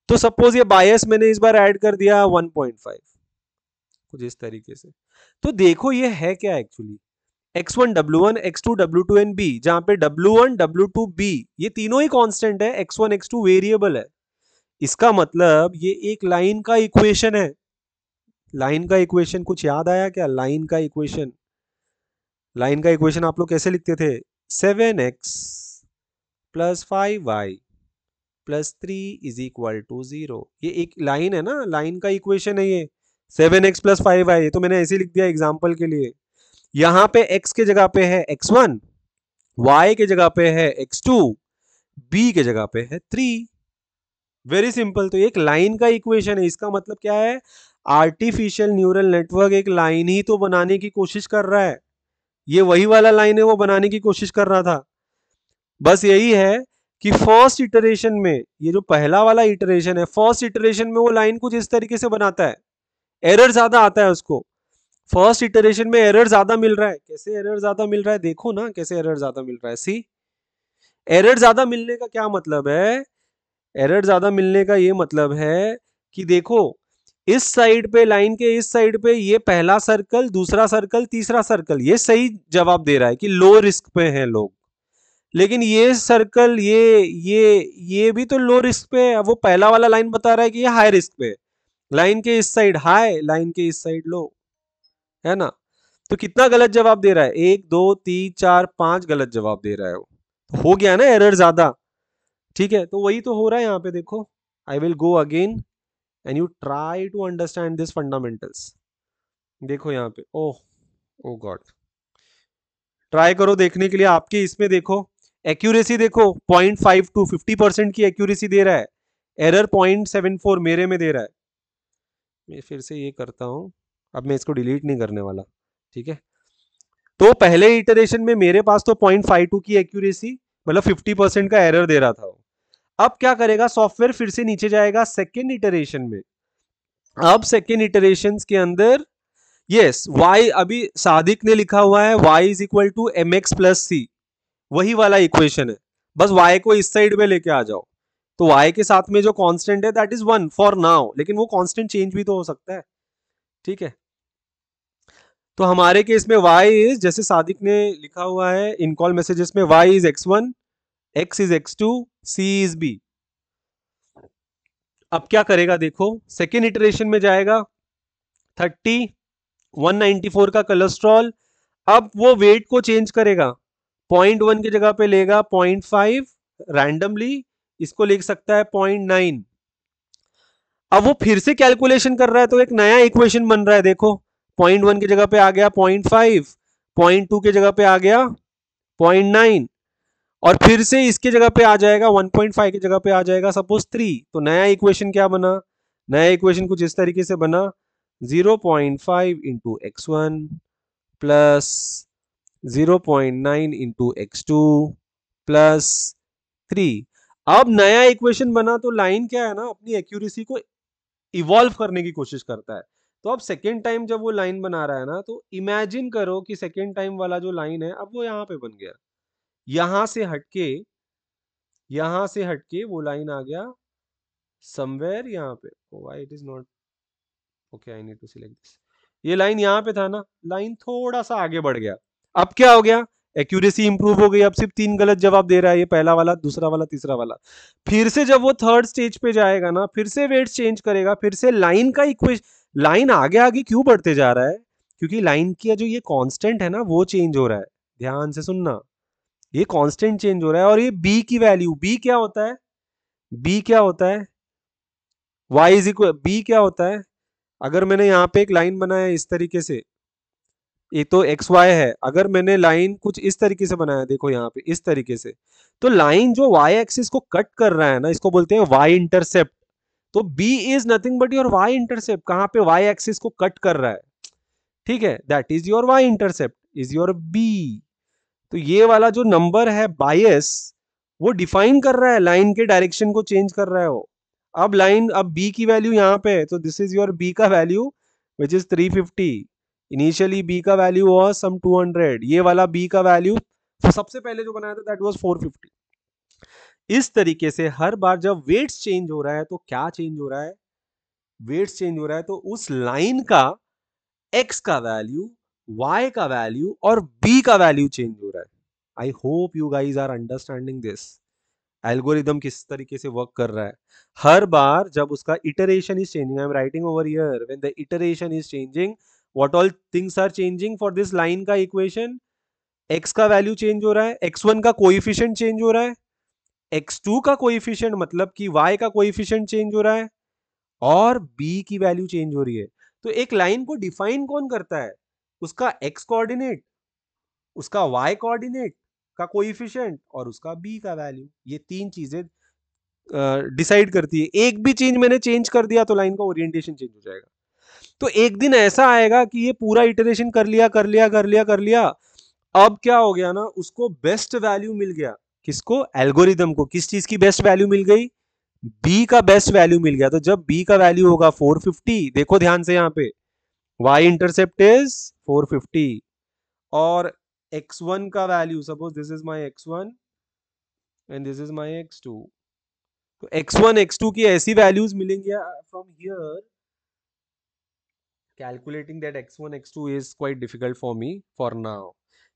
तो सपोज ये बायस मैंने इस बार ऐड कर दिया 1.5, कुछ इस तरीके से। तो देखो ये है क्या actually, x1 w1 x2 w2 and b, जहां पे w1 w2 b ये तीनों ही कांस्टेंट है, x1 x2 वेरिएबल है। इसका मतलब ये एक लाइन का इक्वेशन है। लाइन का इक्वेशन कुछ याद आया क्या? लाइन का इक्वेशन, लाइन का इक्वेशन आप लोग कैसे लिखते थे? 7x plus 5y plus 3 is equal to 0। ये एक लाइन है ना, लाइन का इक्वेशन है ये। 7x प्लस 5y, ये तो मैंने ऐसे लिख दिया एग्जाम्पल के लिए। यहां पे x के जगह पे है x1, y के जगह पे है x2, b के जगह पे है 3। Very simple. तो एक लाइन का इक्वेशन है, इसका मतलब क्या है? आर्टिफिशियल न्यूरल नेटवर्क एक लाइन ही तो बनाने की कोशिश कर रहा है। ये वही वाला लाइन है वो बनाने की कोशिश कर रहा था। बस यही है कि फर्स्ट इटरेशन में, ये जो पहला वाला इटरेशन है, फर्स्ट इटरेशन में वो लाइन कुछ इस तरीके से बनाता है, एरर ज्यादा आता है उसको। फर्स्ट इटरेशन में एरर ज्यादा मिल रहा है। कैसे एरर ज्यादा मिल रहा है? देखो ना कैसे एरर ज्यादा मिल रहा है। सी, एरर ज्यादा मिलने का क्या मतलब है? एरर ज्यादा मिलने का ये मतलब है कि देखो, इस साइड पे, लाइन के इस साइड पे, ये पहला सर्कल, दूसरा सर्कल, तीसरा सर्कल, ये सही जवाब दे रहा है कि लो रिस्क पे हैं लोग। लेकिन ये सर्कल, ये भी तो लो रिस्क पे है। वो पहला वाला लाइन बता रहा है कि ये हाई रिस्क पे है। लाइन के इस साइड हाई, लाइन के इस साइड लो, है ना? तो कितना गलत जवाब दे रहा है? 1 2 3 4 5 गलत जवाब दे रहा है वो। हो गया ना एरर ज्यादा। ठीक है, तो वही तो हो रहा है यहाँ पे। देखो, I will go again and you try to understand this fundamentals. देखो यहाँ पे, ओह ओ गॉड, ट्राई करो देखने के लिए। आपके इसमें देखो, एक्यूरेसी देखो, 0.52, 50% की एक्यूरेसी दे रहा है। एरर 0.74 मेरे में दे रहा है। मैं फिर से ये करता हूं, अब मैं इसको डिलीट नहीं करने वाला। ठीक है, तो पहले इटरेशन में मेरे पास तो 0.52 की एक्यूरेसी, मतलब 50% का एरर दे रहा था वो। अब क्या करेगा सॉफ्टवेयर? फिर से नीचे जाएगा सेकेंड इटरेशन में। अब सेकेंड इटरेशन के अंदर, यस, y अभी सादिक ने लिखा हुआ है y is equal to M X plus C, वही वाला इक्वेशन है। बस y को इस साइड में लेके आ जाओ। तो y के साथ में जो कांस्टेंट है दैट इज 1 फॉर नाउ, लेकिन वो कांस्टेंट चेंज भी तो हो सकता है। ठीक है, तो हमारे केस में y इज, जैसे सादिक ने लिखा हुआ है इन कॉल मैसेजेस में, y is x1, x is x2, c is b। अब क्या करेगा? देखो, सेकेंड इटरेशन में जाएगा 30, 194 का कोलेस्ट्रॉल। अब वो वेट को चेंज करेगा, 0.1 की जगह पे लेगा 0.5 रैंडमली, इसको लिख सकता है 0.9। अब वो फिर से कैलकुलेशन कर रहा है तो एक नया इक्वेशन बन रहा है। देखो, 0.1 की जगह पे आ गया 0.5, 0.2 की जगह पे आ गया 0.9, और फिर से इसके जगह पे आ जाएगा 1.5 की जगह पे आ जाएगा सपोज 3। तो नया इक्वेशन क्या बना? नया इक्वेशन कुछ इस तरीके से बना, 0.5 into x1 plus 0.9 into x2 plus 3। अब नया इक्वेशन बना तो लाइन क्या है ना, अपनी एक्यूरेसी को इवॉल्व करने की कोशिश करता है। तो अब सेकेंड टाइम जब वो लाइन बना रहा है ना, तो इमेजिन करो कि सेकेंड टाइम वाला जो लाइन है अब वो यहाँ पे बन गया। यहां से हटके, यहां से हटके वो लाइन आ गया समवेयर यहाँ पे। Why it is not okay, I need to select this. ये लाइन यहाँ पे था ना, लाइन थोड़ा सा आगे बढ़ गया। अब क्या हो गया? एक्यूरेसी इंप्रूव हो गई। अब सिर्फ 3 गलत जवाब दे रहा है, ये पहला वाला, दूसरा वाला, तीसरा वाला। फिर से जब वो थर्ड स्टेज पे जाएगा ना, फिर से वेट चेंज करेगा, फिर से लाइन का इक्वेशन। लाइन आगे आगे क्यों बढ़ते जा रहा है? क्योंकि लाइन की जो ये कांस्टेंट है ना वो चेंज हो रहा है। ध्यान से सुनना, ये कांस्टेंट चेंज हो रहा है। और ये बी की वैल्यू, बी क्या होता है? बी क्या होता है? y इज इक्वल, बी क्या होता है? अगर मैंने यहाँ पे एक लाइन बनाया इस तरीके से, ये तो एक्स वाई है। अगर मैंने लाइन कुछ इस तरीके से बनाया, देखो यहाँ पे इस तरीके से, तो लाइन जो वाई एक्सिस को कट कर रहा है ना, इसको बोलते हैं वाई इंटरसेप्ट। तो B is nothing but your Y intercept. कहाँ पे? वाई एक्सिस को कट कर रहा है। ठीक है, that is your Y intercept, is your B. तो ये वाला जो नंबर है बायस, वो डिफाइन कर रहा है लाइन के डायरेक्शन को, चेंज कर रहा है वो। अब लाइन, अब बी की वैल्यू यहाँ पे है, तो दिस इज योर बी का value which is 350। Initially B का वैल्यू वाज सम 200। ये वाला बी का वैल्यू सबसे पहले जो बनाया था दैट वाज 450। इस तरीके से हर बार जब वेट्स चेंज हो रहा है तो क्या चेंज हो रहा है? वेट्स चेंज हो रहा है तो उस लाइन का x का वैल्यू, y का वैल्यू और b का वैल्यू चेंज हो रहा है। I hope you guys are understanding this. Algorithm किस तरीके से वर्क कर रहा है। हर बार जब उसका iteration is changing, I am writing over here, when the iteration is changing, what all things are changing for this line का इक्वेशन। x का वैल्यू चेंज हो रहा है, x1 का कोएफिशिएंट चेंज हो रहा है, x2 का कोएफिशिएंट मतलब कि y का कोएफिशिएंट चेंज हो रहा है, और b की वैल्यू चेंज हो रही है। तो एक लाइन को डिफाइन कौन करता है? उसका x कोऑर्डिनेट, उसका y कोऑर्डिनेट का कोएफिशिएंट और उसका b का वैल्यू। ये तीन चीजें डिसाइड करती है। एक भी चेंज मैंने चेंज कर दिया तो लाइन का ओरिएंटेशन चेंज हो जाएगा। तो एक दिन ऐसा आएगा कि ये पूरा इटरेशन कर लिया कर लिया कर लिया कर लिया, अब क्या हो गया ना, उसको बेस्ट वैल्यू मिल गया। किसको? एल्गोरिदम को। किस चीज की बेस्ट वैल्यू मिल गई? बी का बेस्ट वैल्यू मिल गया। तो जब बी का वैल्यू होगा 450, देखो ध्यान से यहाँ पे, वाई इंटरसेप्ट इज 450, और x1 का value, suppose this is my x1 and this is my x2, तो x1 x2 की ऐसी वैल्यूज मिलेंगी from here. Calculating that x1 x2 is quite difficult for me for now.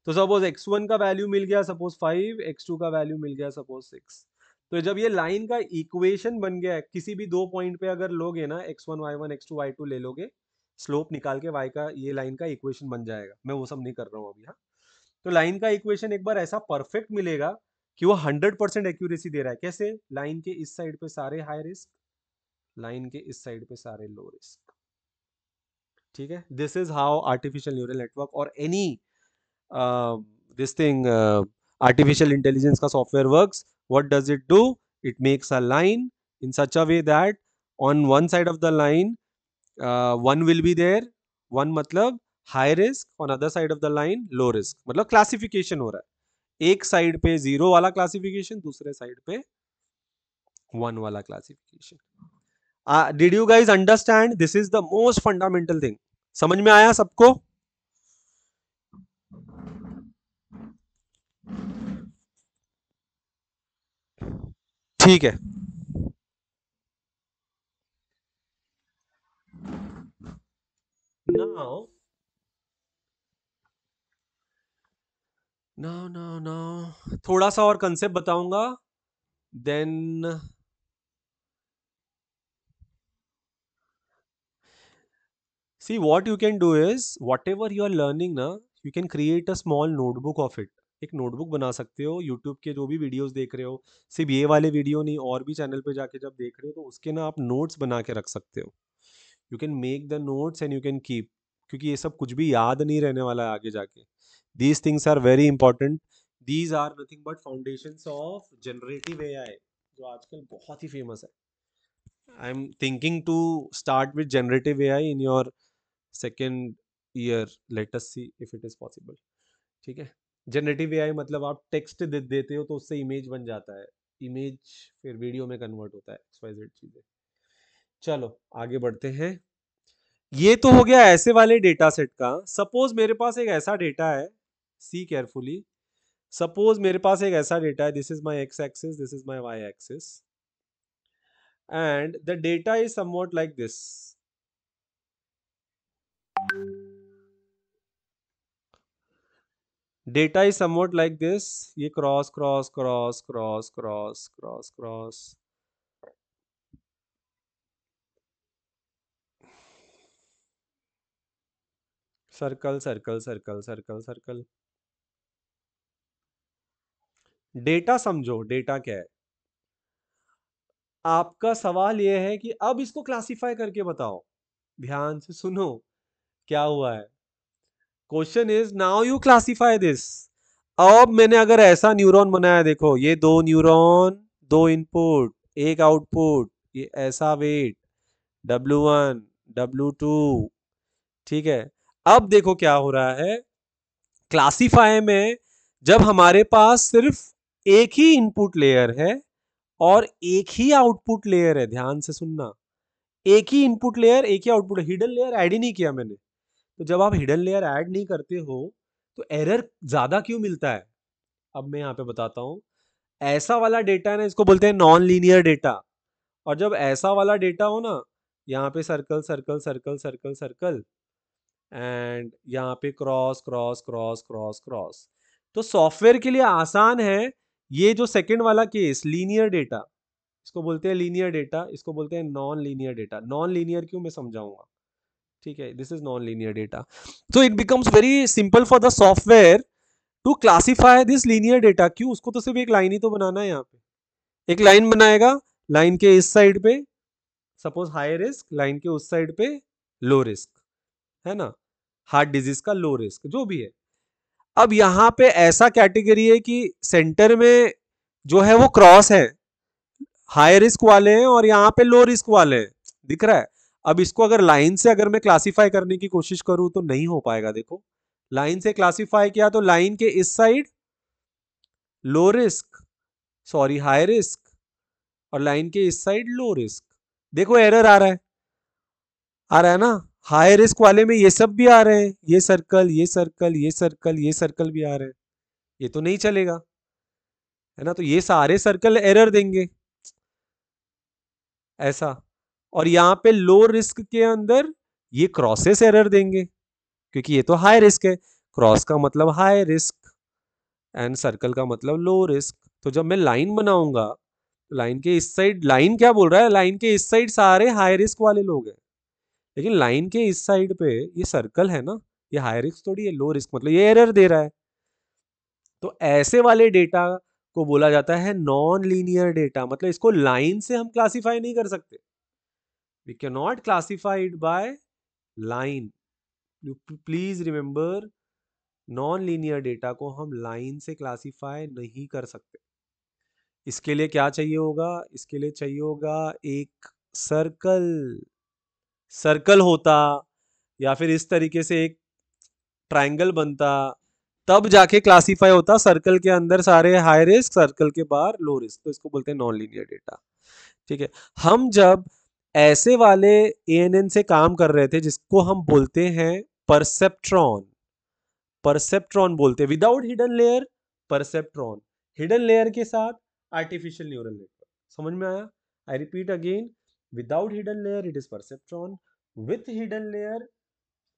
तो suppose x1 का value मिल गया suppose 5, x2 का value मिल गया suppose 6। तो जब ये लाइन का इक्वेशन बन गया है, किसी भी दो पॉइंट पे अगर लोगे ना, x1 y1 x2 y2 ले लोगे, स्लोप निकाल के y का, ये लाइन का इक्वेशन बन जाएगा। मैं वो सब नहीं कर रहा हूँ अभी। हाँ, तो लाइन का इक्वेशन एक बार ऐसा परफेक्ट मिलेगा कि वो 100% एक्यूरेसी दे रहा है। कैसे? लाइन के इस साइड पे सारे हाई रिस्क, लाइन के इस साइड पे सारे लो रिस्क। ठीक है, this is how artificial neural network और any this thing artificial intelligence का software works. What does it do? It makes a line in such a way that on one side of the line one will be there, one मतलब high risk, on other side of the line low risk, मतलब classification हो रहा है। एक side पे zero वाला classification, दूसरे side पे वन वाला classification. Did you guys understand? This is the most fundamental thing. समझ में आया सबको? ठीक है। नाउ नाउ नाउ नाउ थोड़ा सा और कंसेप्ट बताऊंगा, then see what you can do is whatever you are learning ना, you can create a small notebook of it। एक नोटबुक बना सकते हो। यूट्यूब के जो भी वीडियोस देख रहे हो, सिर्फ ये वाले वीडियो नहीं, और भी चैनल पे जाके जब देख रहे हो तो उसके ना आप नोट्स बना के रख सकते हो। You can make the notes and you can keep, क्योंकि ये सब कुछ भी याद नहीं रहने वाला है आगे जाके। These things are very important. These are nothing but foundations of generative AI, जो आजकल बहुत ही फेमस है। I am thinking to start with generative AI in your second year, let us see if it is possible. ठीक है, generative AI मतलब आप text देते हो तो उससे इमेज बन जाता है, इमेज फिर वीडियो में कन्वर्ट होता है, XYZ चीजें। चलो आगे बढ़ते हैं। ये तो हो गया ऐसे वाले डेटा सेट का। सपोज मेरे पास एक ऐसा डेटा है, सी केयरफुली, सपोज मेरे पास एक ऐसा डेटा है, this is my X axis, this is my Y axis, and the data is somewhat like this. Data is somewhat like this. ये cross cross cross cross cross cross cross, circle circle circle circle circle. Data समझो, data क्या है। आपका सवाल यह है कि अब इसको क्लासिफाई करके बताओ। ध्यान से सुनो क्या हुआ है। Question is now you classify this. अब मैंने अगर ऐसा न्यूरॉन बनाया, देखो ये दो न्यूरॉन, दो इनपुट एक आउटपुट, ये ऐसा वेट W1 W2, ठीक है। अब देखो क्या हो रहा है क्लासिफाई में, जब हमारे पास सिर्फ एक ही इनपुट लेयर है और एक ही आउटपुट लेयर है, ध्यान से सुनना, एक ही इनपुट लेयर एक ही आउटपुट, हिडन लेयर ऐड ही नहीं किया मैंने। तो जब आप हिडन लेयर ऐड नहीं करते हो तो एरर ज्यादा क्यों मिलता है? अब मैं यहाँ पे बताता हूँ। ऐसा वाला डेटा है ना, इसको बोलते हैं नॉन लीनियर डेटा। और जब ऐसा वाला डेटा हो ना, यहाँ पे circle circle circle circle circle, and यहाँ पे cross cross cross cross cross, तो सॉफ्टवेयर के लिए आसान है ये जो सेकंड वाला केस लीनियर डेटा, इसको बोलते हैं लीनियर डेटा, इसको बोलते हैं non linear data. Non linear क्यों, मैं समझाऊंगा, ठीक है। This is non linear data. So it becomes very simple for the software to classify this linear data. क्यों, उसको तो सिर्फ एक लाइन ही तो बनाना है। यहाँ पे एक लाइन बनाएगा, लाइन के इस साइड पे सपोज हाई रिस्क, लाइन के उस साइड पे लो रिस्क, है ना, हार्ट डिजीज का लो रिस्क जो भी है। अब यहां पे ऐसा कैटेगरी है कि सेंटर में जो है वो क्रॉस है, हाई रिस्क वाले हैं और यहाँ पे लो रिस्क वाले हैं, दिख रहा है। अब इसको अगर लाइन से अगर मैं क्लासिफाई करने की कोशिश करूं तो नहीं हो पाएगा। देखो लाइन से क्लासिफाई किया तो लाइन के इस side low risk, sorry high risk, और लाइन के इस साइड लो रिस्क। देखो एरर आ रहा है, आ रहा है ना। हाई रिस्क वाले में ये सब भी आ रहे हैं, ये सर्कल, ये सर्कल, ये सर्कल, ये सर्कल भी आ रहे हैं। ये तो नहीं चलेगा, है ना। तो ये सारे सर्कल एरर देंगे ऐसा। और यहाँ पे लो रिस्क के अंदर ये क्रॉसेस एरर देंगे, क्योंकि ये तो हाई रिस्क है। क्रॉस का मतलब हाई रिस्क एंड सर्कल का मतलब लो रिस्क। तो जब मैं लाइन बनाऊंगा, लाइन के इस साइड, लाइन क्या बोल रहा है, लाइन के इस साइड सारे हाई रिस्क वाले लोग हैं, लेकिन लाइन के इस साइड पे ये सर्कल है ना, ये हाई रिस्क थोड़ी है, लो रिस्क, मतलब ये एरर दे रहा है। तो ऐसे वाले डेटा को बोला जाता है नॉन लीनियर डेटा। मतलब इसको लाइन से हम क्लासिफाई नहीं कर सकते, we can not classified by line. Please remember, non linear data को हम लाइन से क्लासिफाई नहीं कर सकते। इसके लिए क्या चाहिए होगा, इसके लिए चाहिए होगा एक सर्कल, सर्कल होता, या फिर इस तरीके से एक ट्रायंगल बनता, तब जाके क्लासिफाई होता। सर्कल के अंदर सारे हाई रिस्क, सर्कल के बाहर लो रिस्क, तो इसको बोलते हैं नॉन लीनियर डेटा, ठीक है। हम जब ऐसे वाले एएनएन से काम कर रहे थे जिसको हम बोलते हैं परसेप्ट्रॉन, परसेप्ट्रॉन बोलते हैं, without hidden layer perceptron, hidden layer के साथ आर्टिफिशियल न्यूरल नेटवर्क। समझ में आया? I repeat again, without hidden layer it is perceptron, with hidden layer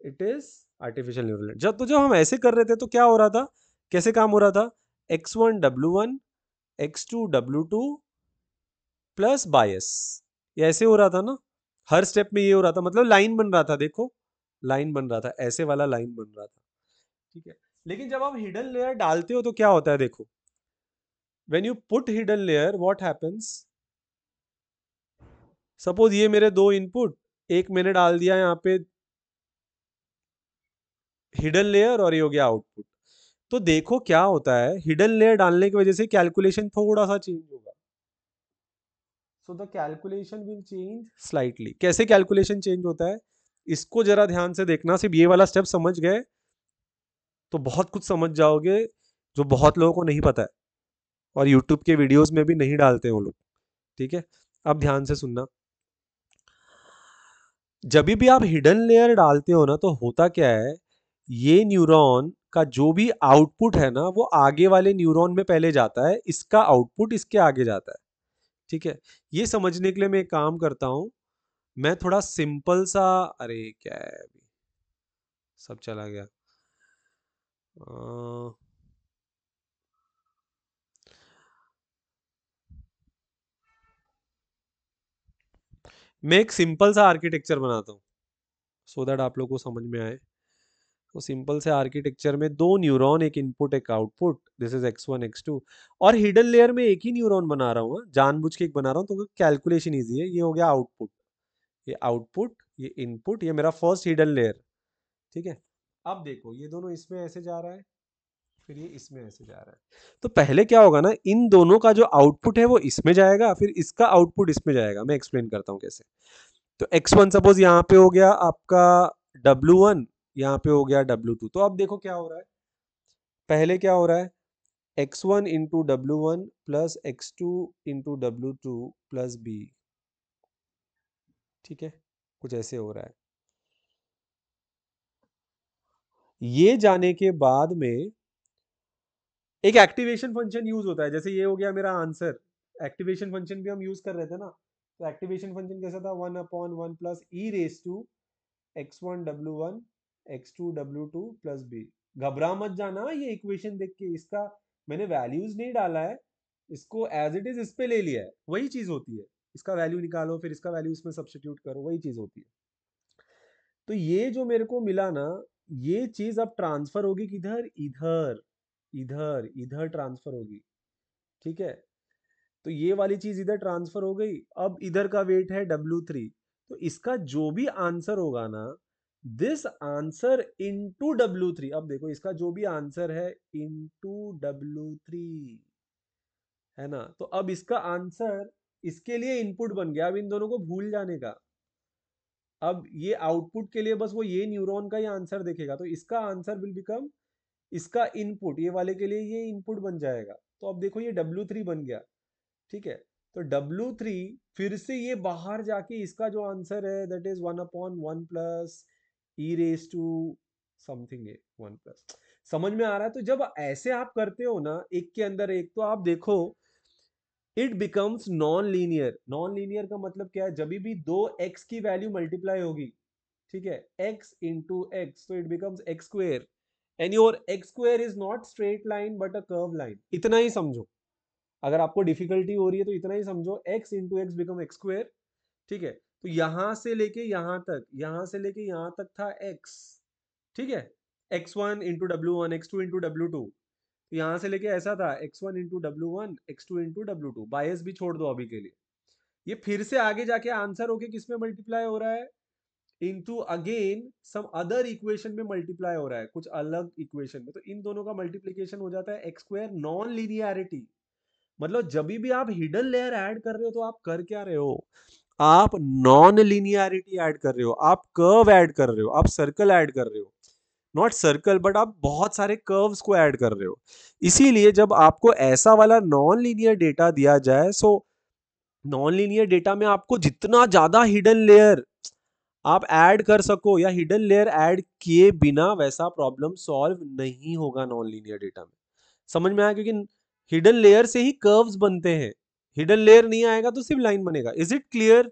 it is artificial neural network. जब हम ऐसे कर रहे थे तो क्या हो रहा था, कैसे काम हो रहा था, x1 w1 x2 w2 plus बायस, ये ऐसे हो रहा था ना, हर स्टेप में ये हो रहा था, मतलब लाइन बन रहा था। देखो लाइन बन रहा था, ऐसे वाला लाइन बन रहा था, ठीक है। लेकिन जब आप हिडन लेयर डालते हो तो क्या होता है, देखो when you put hidden layer what happens, suppose ये मेरे दो इनपुट, एक मैंने डाल दिया यहाँ पे हिडन लेयर और ये हो गया आउटपुट। तो देखो क्या होता है, हिडन लेयर डालने की वजह से कैलकुलेशन थोड़ा सा चेंज होगा। So the calculation will change slightly. कैसे कैलकुलेशन चेंज होता है, इसको जरा ध्यान से देखना, सिर्फ ये वाला स्टेप समझ गए तो बहुत कुछ समझ जाओगे, जो बहुत लोगों को नहीं पता है और यूट्यूब के वीडियोस में भी नहीं डालते हैं वो लोग, ठीक है। अब ध्यान से सुनना, जब भी आप हिडन लेयर डालते हो ना तो होता क्या है, ये न्यूरॉन का जो भी आउटपुट है ना वो आगे वाले न्यूरॉन में पहले जाता है, इसका आउटपुट इसके आगे जाता है, ठीक है। ये समझने के लिए मैं एक काम करता हूं, मैं थोड़ा सिंपल सा, अरे क्या है अभी सब चला गया, अ, मैं एक सिंपल सा आर्किटेक्चर बनाता हूँ सो दैट आप लोग को समझ में आए। तो सिंपल से आर्किटेक्चर में दो न्यूरॉन, एक इनपुट एक output, this is x1 x2, और हिडन लेयर में एक ही न्यूरॉन बना रहा हूँ, जानबूझ के एक बना रहा हूँ तो कैलकुलेशन इजी है। ये हो गया आउटपुट, ये आउटपुट, ये इनपुट, ये मेरा फर्स्ट हिडन लेयर, ठीक है। अब देखो ये दोनों इसमें ऐसे जा रहा है, फिर ये इसमें ऐसे जा रहा है। तो पहले क्या होगा ना, इन दोनों का जो आउटपुट है वो इसमें जाएगा, फिर इसका आउटपुट इसमें जाएगा। मैं एक्सप्लेन करता हूँ कैसे। तो x1 सपोज यहाँ पे हो गया आपका w1, यहाँ पे हो गया w2। तो अब देखो क्या हो रहा है, पहले क्या हो रहा है, x1 into w1 plus x2 into w2 plus b, ठीक है, कुछ ऐसे हो रहा है। ये जाने के बाद में एक एक्टिवेशन फंक्शन यूज होता है, जैसे ये हो गया मेरा आंसर, एक्टिवेशन फंक्शन भी हम यूज कर रहे थे ना। तो एक्टिवेशन फंक्शन कैसा था, 1/1 plus e raise to x1 w1 x2 w2 plus b। घबरा मत जाना ये इक्वेशन देख के, इसका मैंने वैल्यूज नहीं डाला है, इसको एज इट इज इस पे ले लिया है, वही चीज होती है। इसका वैल्यू निकालो, फिर इसका वैल्यू इसमें सब्स्टिट्यूट करो, वही चीज होती है। तो ये जो मेरे को मिला ना, ये चीज अब ट्रांसफर होगी किधर, इधर इधर इधर ट्रांसफर होगी, ठीक है। तो ये वाली चीज इधर ट्रांसफर हो गई। अब इधर का वेट है W3, तो इसका जो भी आंसर होगा ना, दिस आंसर इनटू W3, अब देखो इसका जो भी आंसर है इनटू W3, है ना। तो अब इसका आंसर इसके लिए इनपुट बन गया, अब इन दोनों को भूल जाने का। अब ये आउटपुट के लिए बस वो ये न्यूरॉन का ही आंसर देखेगा, तो इसका आंसर विल बिकम इसका इनपुट, ये वाले के लिए ये इनपुट बन जाएगा। तो अब देखो ये W3 बन गया, ठीक है। तो W3 फिर से ये बाहर जाके इसका जो आंसर है that is 1/1 plus e raise to something है 1 प्लस। समझ में आ रहा है। तो जब ऐसे आप करते हो ना, एक के अंदर एक, तो आप देखो it becomes non linear. Non linear का मतलब क्या है, जब भी दो x की वैल्यू मल्टीप्लाई होगी, ठीक है, x इंटू एक्स, तो it becomes x square, and your x square is not straight line but a curve line. इतना ही समझो, अगर आपको डिफिकल्टी हो रही है तो इतना ही समझो, x into x become x square, ठीक है। तो यहां से लेके यहां तक, यहां से लेके यहां तक था x, ठीक है, x1 into W1, x2 into W2। तो यहां से लेके ऐसा था x1 into W1, x2 into W2, बायस भी छोड़ दो अभी के लिए। ये फिर से आगे जाके आंसर होके किस में मल्टीप्लाई हो रहा है, into again some other equation में मल्टीप्लाई हो रहा है, कुछ अलग इक्वेशन में। तो इन दोनों का मल्टीप्लीकेशन हो जाता है एक्स स्क्वायर। नॉन लीनियरिटी मतलब जब भी आप हिडन लेयर ऐड कर रहे हो तो आप कर क्या रहे हो, आप नॉन लीनियरिटी ऐड कर रहे हो, आप कर्व ऐड कर रहे हो, आप सर्कल ऐड कर रहे हो। नॉट सर्कल बट आप बहुत सारे कर्व्स को ऐड कर रहे हो। इसीलिए जब आपको ऐसा वाला नॉन लीनियर डेटा दिया जाए, सो नॉन लीनियर डेटा में आपको जितना ज्यादा हिडन लेयर आप ऐड कर सको या हिडन लेयर ऐड किए बिना वैसा प्रॉब्लम सॉल्व नहीं होगा नॉन लीनियर डेटा में। समझ में आया, क्योंकि हिडन लेयर से ही कर्व्स बनते हैं। हिडन लेयर नहीं आएगा तो सिर्फ लाइन बनेगा। Is it clear?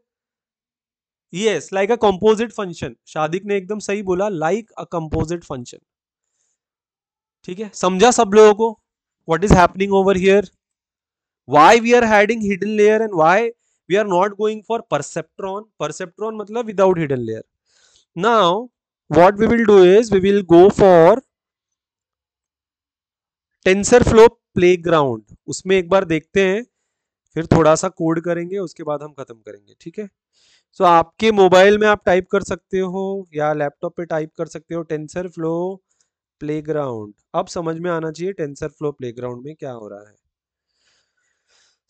Yes, like a composite function. Shadiq ने एकदम सही बोला, लाइक अ कंपोजिट फंक्शन। ठीक है, समझा सब लोगों को what is happening over here, why we are heading hidden layer and why we are not going for perceptron. Perceptron मतलब without hidden layer. Now what we will do is we will go for TensorFlow playground. उसमें एक बार देखते हैं, फिर थोड़ा सा code करेंगे, उसके बाद हम खत्म करेंगे, ठीक है। सो आपके मोबाइल में आप टाइप कर सकते हो या लैपटॉप पे टाइप कर सकते हो टेंसरफ्लो प्लेग्राउंड। अब समझ में आना चाहिए टेंसरफ्लो प्लेग्राउंड में क्या हो रहा है।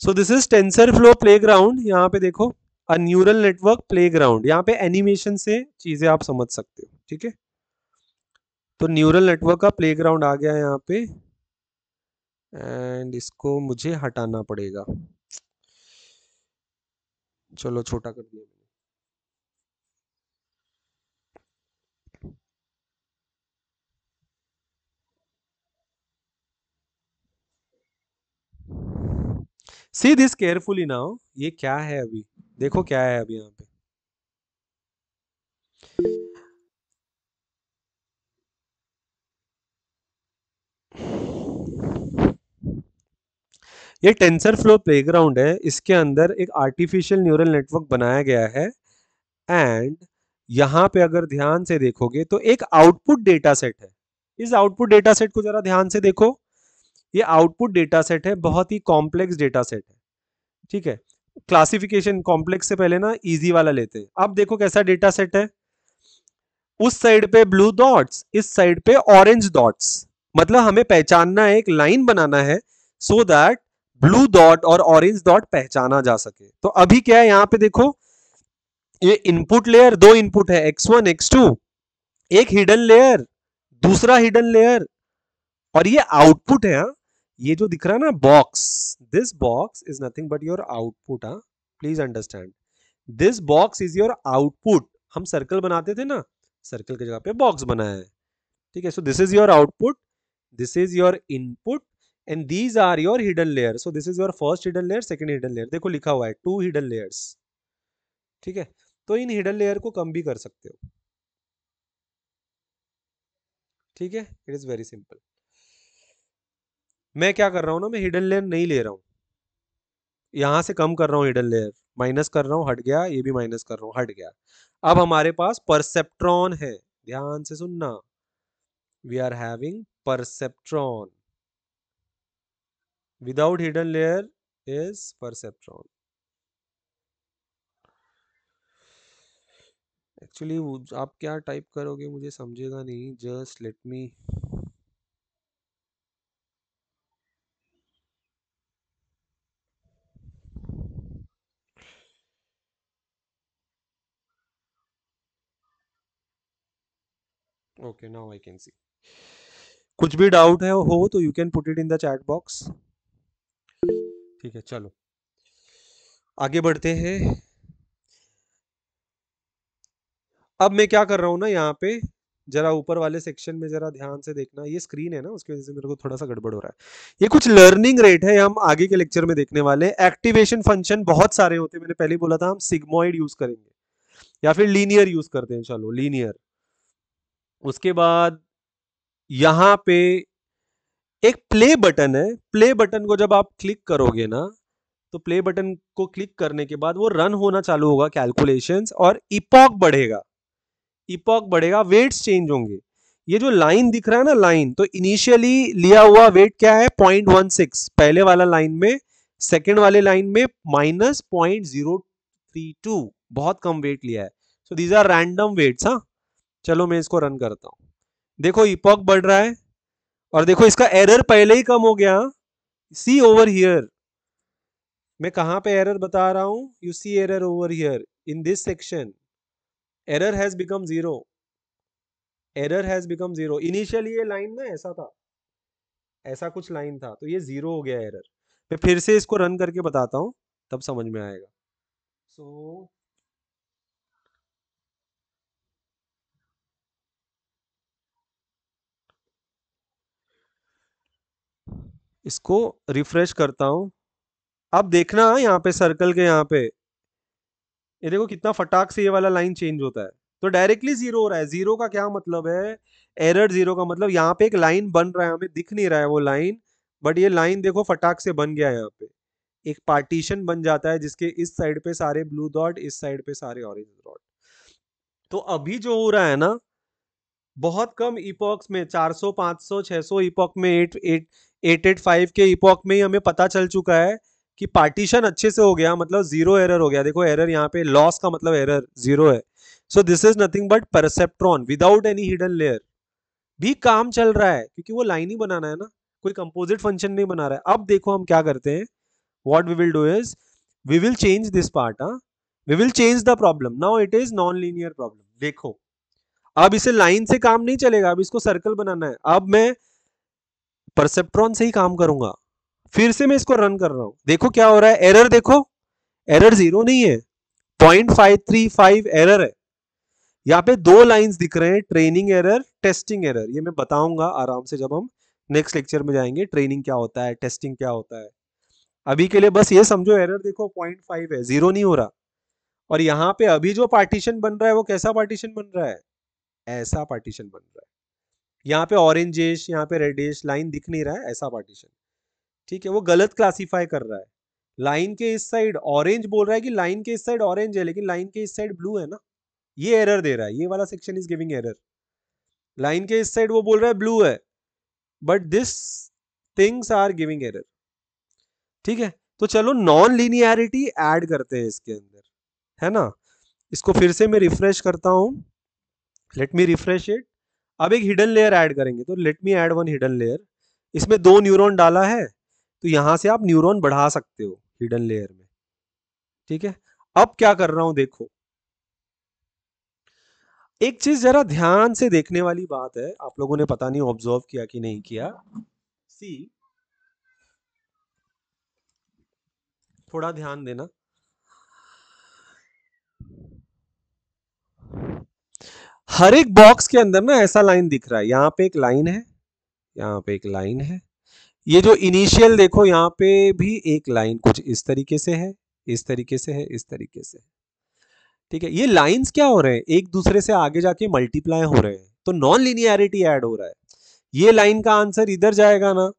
So this is TensorFlow playground. यहाँ पे देखो, अ न्यूरल नेटवर्क प्लेग्राउंड, यहाँ पे एनिमेशन से चीजें आप समझ सकते हो, ठीक है। तो न्यूरल नेटवर्क का प्लेग्राउंड आ गया है यहाँ पे, एंड इसको मुझे हटाना पड़ेगा। चलो छोटा कर दिया मैंने। सी दिस केयरफुली नाउ, ये क्या है अभी, देखो क्या है अभी यहाँ पे। ये टेंसर फ्लो प्लेग्राउंड है, इसके अंदर एक आर्टिफिशियल न्यूरल नेटवर्क बनाया गया है। एंड यहाँ पे अगर ध्यान से देखोगे तो एक आउटपुट डेटा सेट है। इस आउटपुट डेटा सेट को जरा ध्यान से देखो। ये आउटपुट डेटा सेट है, बहुत ही कॉम्प्लेक्स डेटा सेट है, ठीक है। क्लासिफिकेशन कॉम्प्लेक्स से पहले ना इजी वाला लेते हैं। अब देखो कैसा डेटा सेट है, उस साइड पे ब्लू डॉट्स, इस साइड पे ऑरेंज डॉट्स। मतलब हमें पहचानना है, एक लाइन बनाना है सो दैट ब्लू डॉट और ऑरेंज डॉट पहचाना जा सके। तो अभी क्या है यहाँ पे देखो, ये इनपुट लेयर, दो इनपुट है x1 x2, एक हिडन लेयर, दूसरा हिडन लेयर, और ये आउटपुट है। हाँ, ये जो दिख रहा है ना box, this box is nothing but your output. हाँ, please understand, this box is your output. हम सर्कल बनाते थे ना, सर्कल की जगह पे बॉक्स बनाया है, ठीक है। So this is your output, this is your input, and these are your hidden layer. So this is your first hidden layer, second hidden layer. देखो लिखा हुआ है 2 हिडन लेयर्स, ठीक है। तो इन हिडन लेयर को कम भी कर सकते हो, ठीक है। It is very simple. मैं क्या कर रहा हूं ना, मैं हिडन लेयर नहीं ले रहा हूं, यहां से कम कर रहा हूँ हिडन लेयर, माइनस कर रहा हूँ, हट गया, ये भी माइनस कर रहा हूँ, हट गया। अब हमारे पास परसेप्ट्रॉन है, ध्यान से सुनना, we are having perceptron, without hidden layer is perceptron. Actually आप क्या टाइप करोगे मुझे समझेगा नहीं, just let me, okay now I can see. कुछ भी डाउट है हो तो you can put it in the chat box. ठीक है चलो आगे बढ़ते हैं। अब मैं क्या कर रहा हूँ ना, यहाँ पे जरा ऊपर वाले सेक्शन में जरा ध्यान से देखना, ये स्क्रीन है ना उसकी वजह से मेरे को थोड़ा सा गड़बड़ हो रहा है। ये कुछ लर्निंग रेट है, हम आगे के लेक्चर में देखने वाले हैं। एक्टिवेशन फंक्शन बहुत सारे होते हैं, मैंने पहले बोला था हम सिग्मोइड यूज करेंगे या फिर लीनियर यूज करते हैं, चलो लीनियर। उसके बाद यहाँ पे एक प्ले बटन है, प्ले बटन को जब आप क्लिक करोगे ना, तो प्ले बटन को क्लिक करने के बाद वो रन होना चालू होगा कैलकुलेशंस, और इपॉक बढ़ेगा, इपॉक बढ़ेगा, वेट्स चेंज होंगे। ये जो लाइन दिख रहा है ना लाइन, तो इनिशियली लिया हुआ वेट क्या है 0.16 पहले वाला लाइन में, सेकेंड वाले लाइन में -0.032, बहुत कम वेट लिया है। So these are random weights. हाँ चलो मैं इसको रन करता हूं, देखो इपॉक बढ़ रहा है, और देखो इसका एरर पहले ही कम हो गया। सी ओवर हियर, मैं कहां पे एरर बता रहा हूं, you see error over here in this section, error has become zero, error has become zero. Initially ये लाइन ना ऐसा था, ऐसा कुछ लाइन था, तो ये जीरो हो गया एरर। मैं फिर से इसको रन करके बताता हूं, तब समझ में आएगा। सो इसको रिफ्रेश करता हूं, अब देखना यहाँ पे सर्कल के यहाँ पे, ये देखो कितना फटाक से ये वाला लाइन चेंज होता है, तो डायरेक्टली जीरो हो रहा है। जीरो का क्या मतलब है, एरर जीरो का मतलब यहाँ पे एक लाइन बन रहा है, हमें दिख नहीं रहा है वो लाइन, बट ये लाइन देखो फटाक से बन गया है। यहाँ पे एक पार्टीशन बन जाता है जिसके इस साइड पे सारे ब्लू डॉट, इस साइड पे सारे ऑरेंज डॉट। तो अभी जो हो रहा है ना, बहुत कम इपॉक्स में 400 500 600 इपॉक में 885 के इपॉक में ही हमें पता चल चुका है कि पार्टीशन अच्छे से हो गया, मतलब जीरो एरर हो गया। देखो एरर यहाँ पे, लॉस का मतलब एरर जीरो है। So this is nothing but perceptron without any hidden layer, भी काम चल रहा है क्योंकि वो लाइन ही बनाना है ना, कोई कंपोजिट फंक्शन नहीं बना रहा है। अब देखो हम क्या करते हैं, what we will do is we will change this part, we will change the problem, now it is non linear problem. देखो अब इसे लाइन से काम नहीं चलेगा, अब इसको सर्कल बनाना है। अब मैं परसेप्ट्रॉन से ही काम करूंगा, फिर से मैं इसको रन कर रहा हूं, देखो क्या हो रहा है, एरर देखो, एरर जीरो नहीं है, 0.535 एरर है। यहाँ पे दो लाइंस दिख रहे हैं, ट्रेनिंग एरर, टेस्टिंग एरर। ये मैं बताऊंगा आराम से जब हम नेक्स्ट लेक्चर में जाएंगे, ट्रेनिंग क्या होता है, टेस्टिंग क्या होता है। अभी के लिए बस ये समझो, एरर देखो 0.5 है, जीरो नहीं हो रहा। और यहाँ पे अभी जो पार्टीशन बन रहा है वो कैसा पार्टीशन बन रहा है, ऐसा पार्टीशन बन रहा है। यहाँ पे ऑरेंजिश, यहाँ पे रेडिश लाइन दिख नहीं रहा है, ऐसा पार्टीशन। ठीक है, वो गलत क्लासीफाई कर रहा है। लाइन के इस साइड ऑरेंज बोल रहा है कि लाइन के इस साइड ऑरेंज है, लेकिन लाइन के इस साइड ब्लू है ना, ये एरर दे रहा है, ये वाला सेक्शन इज गिविंग एरर। लाइन के इस साइड वो बोल रहा है ब्लू है, but this things are giving error. ठीक है, तो चलो नॉन लीनियरिटी ऐड करते हैं इसके अंदर, है ना। इसको फिर से मैं रिफ्रेश करता हूं, लेट मी रिफ्रेश इट। अब एक हिडन लेयर ऐड करेंगे, तो let me add one hidden layer. इसमें दो न्यूरॉन डाला है, तो यहां से आप न्यूरॉन बढ़ा सकते हो हिडन लेयर में। ठीक है, अब क्या कर रहा हूं देखो, एक चीज जरा ध्यान से देखने वाली बात है, आप लोगों ने पता नहीं ऑब्जर्व किया कि नहीं किया। सी, थोड़ा ध्यान देना, हर एक बॉक्स के अंदर ना ऐसा लाइन दिख रहा है, यहाँ पे एक लाइन है, यहाँ पे एक लाइन है, ये जो इनिशियल देखो यहाँ पे भी एक लाइन कुछ इस तरीके से है, इस तरीके से है, इस तरीके से। ठीक है, ये लाइंस क्या हो रहे हैं, एक दूसरे से आगे जाके मल्टीप्लाई हो रहे हैं, तो नॉन लिनियरिटी ऐड हो रहा है। ये लाइन का आंसर इधर जाएगा ना,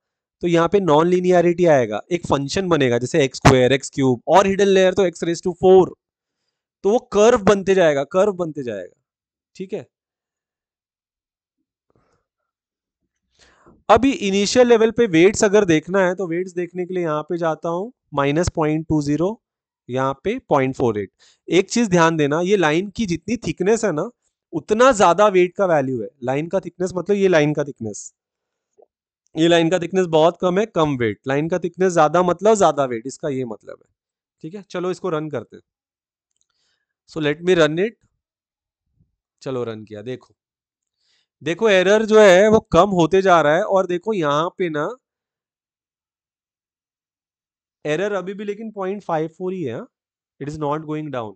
तो यहाँ पे नॉन लीनियरिटी आएगा, एक फंक्शन बनेगा जैसे एक्स स्क्वायर एक्स क्यूब, और हिडन लेयर तो एक्स रेज टू 4, तो वो कर्व बनते जाएगा, कर्व बनते जाएगा। ठीक है, अभी इनिशियल लेवल पे वेट्स अगर देखना है तो वेट्स देखने के लिए यहाँ पे जाता हूँ -0.20, यहाँ पे 0.48। एक चीज ध्यान देना, ये लाइन की जितनी थिकनेस है ना उतना ज्यादा वेट का वैल्यू है। लाइन का थिकनेस मतलब ये लाइन का थिकनेस, ये लाइन का थिकनेस बहुत कम है, कम वेट। लाइन का थिकनेस ज्यादा मतलब ज्यादा वेट, इसका ये मतलब है। ठीक है, चलो इसको रन करते हैं। So let me run it. चलो रन किया, देखो देखो एरर जो है वो कम होते जा रहा है, और देखो यहाँ पे ना एरर अभी भी लेकिन 0.54 ही है, it is not going down.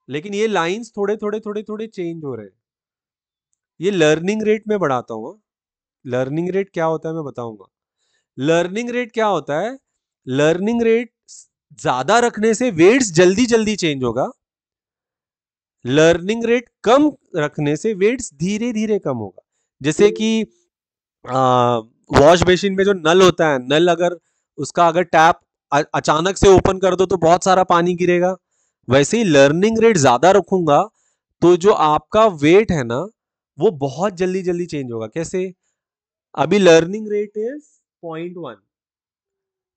लेकिन ये लाइंस थोड़े थोड़े थोड़े थोड़े चेंज हो रहे हैं। ये लर्निंग रेट में बढ़ाता हूँ। लर्निंग रेट क्या होता है मैं बताऊंगा। लर्निंग रेट क्या होता है, लर्निंग रेट ज्यादा रखने से वेट्स जल्दी जल्दी चेंज होगा, लर्निंग रेट कम रखने से वेट्स धीरे धीरे कम होगा। जैसे कि वॉश बेसिन में जो नल होता है, नल अगर उसका अगर टैप अचानक से ओपन कर दो तो बहुत सारा पानी गिरेगा, वैसे ही लर्निंग रेट ज्यादा रखूंगा तो जो आपका वेट है ना वो बहुत जल्दी जल्दी चेंज होगा। कैसे, अभी लर्निंग रेट इज 0.1,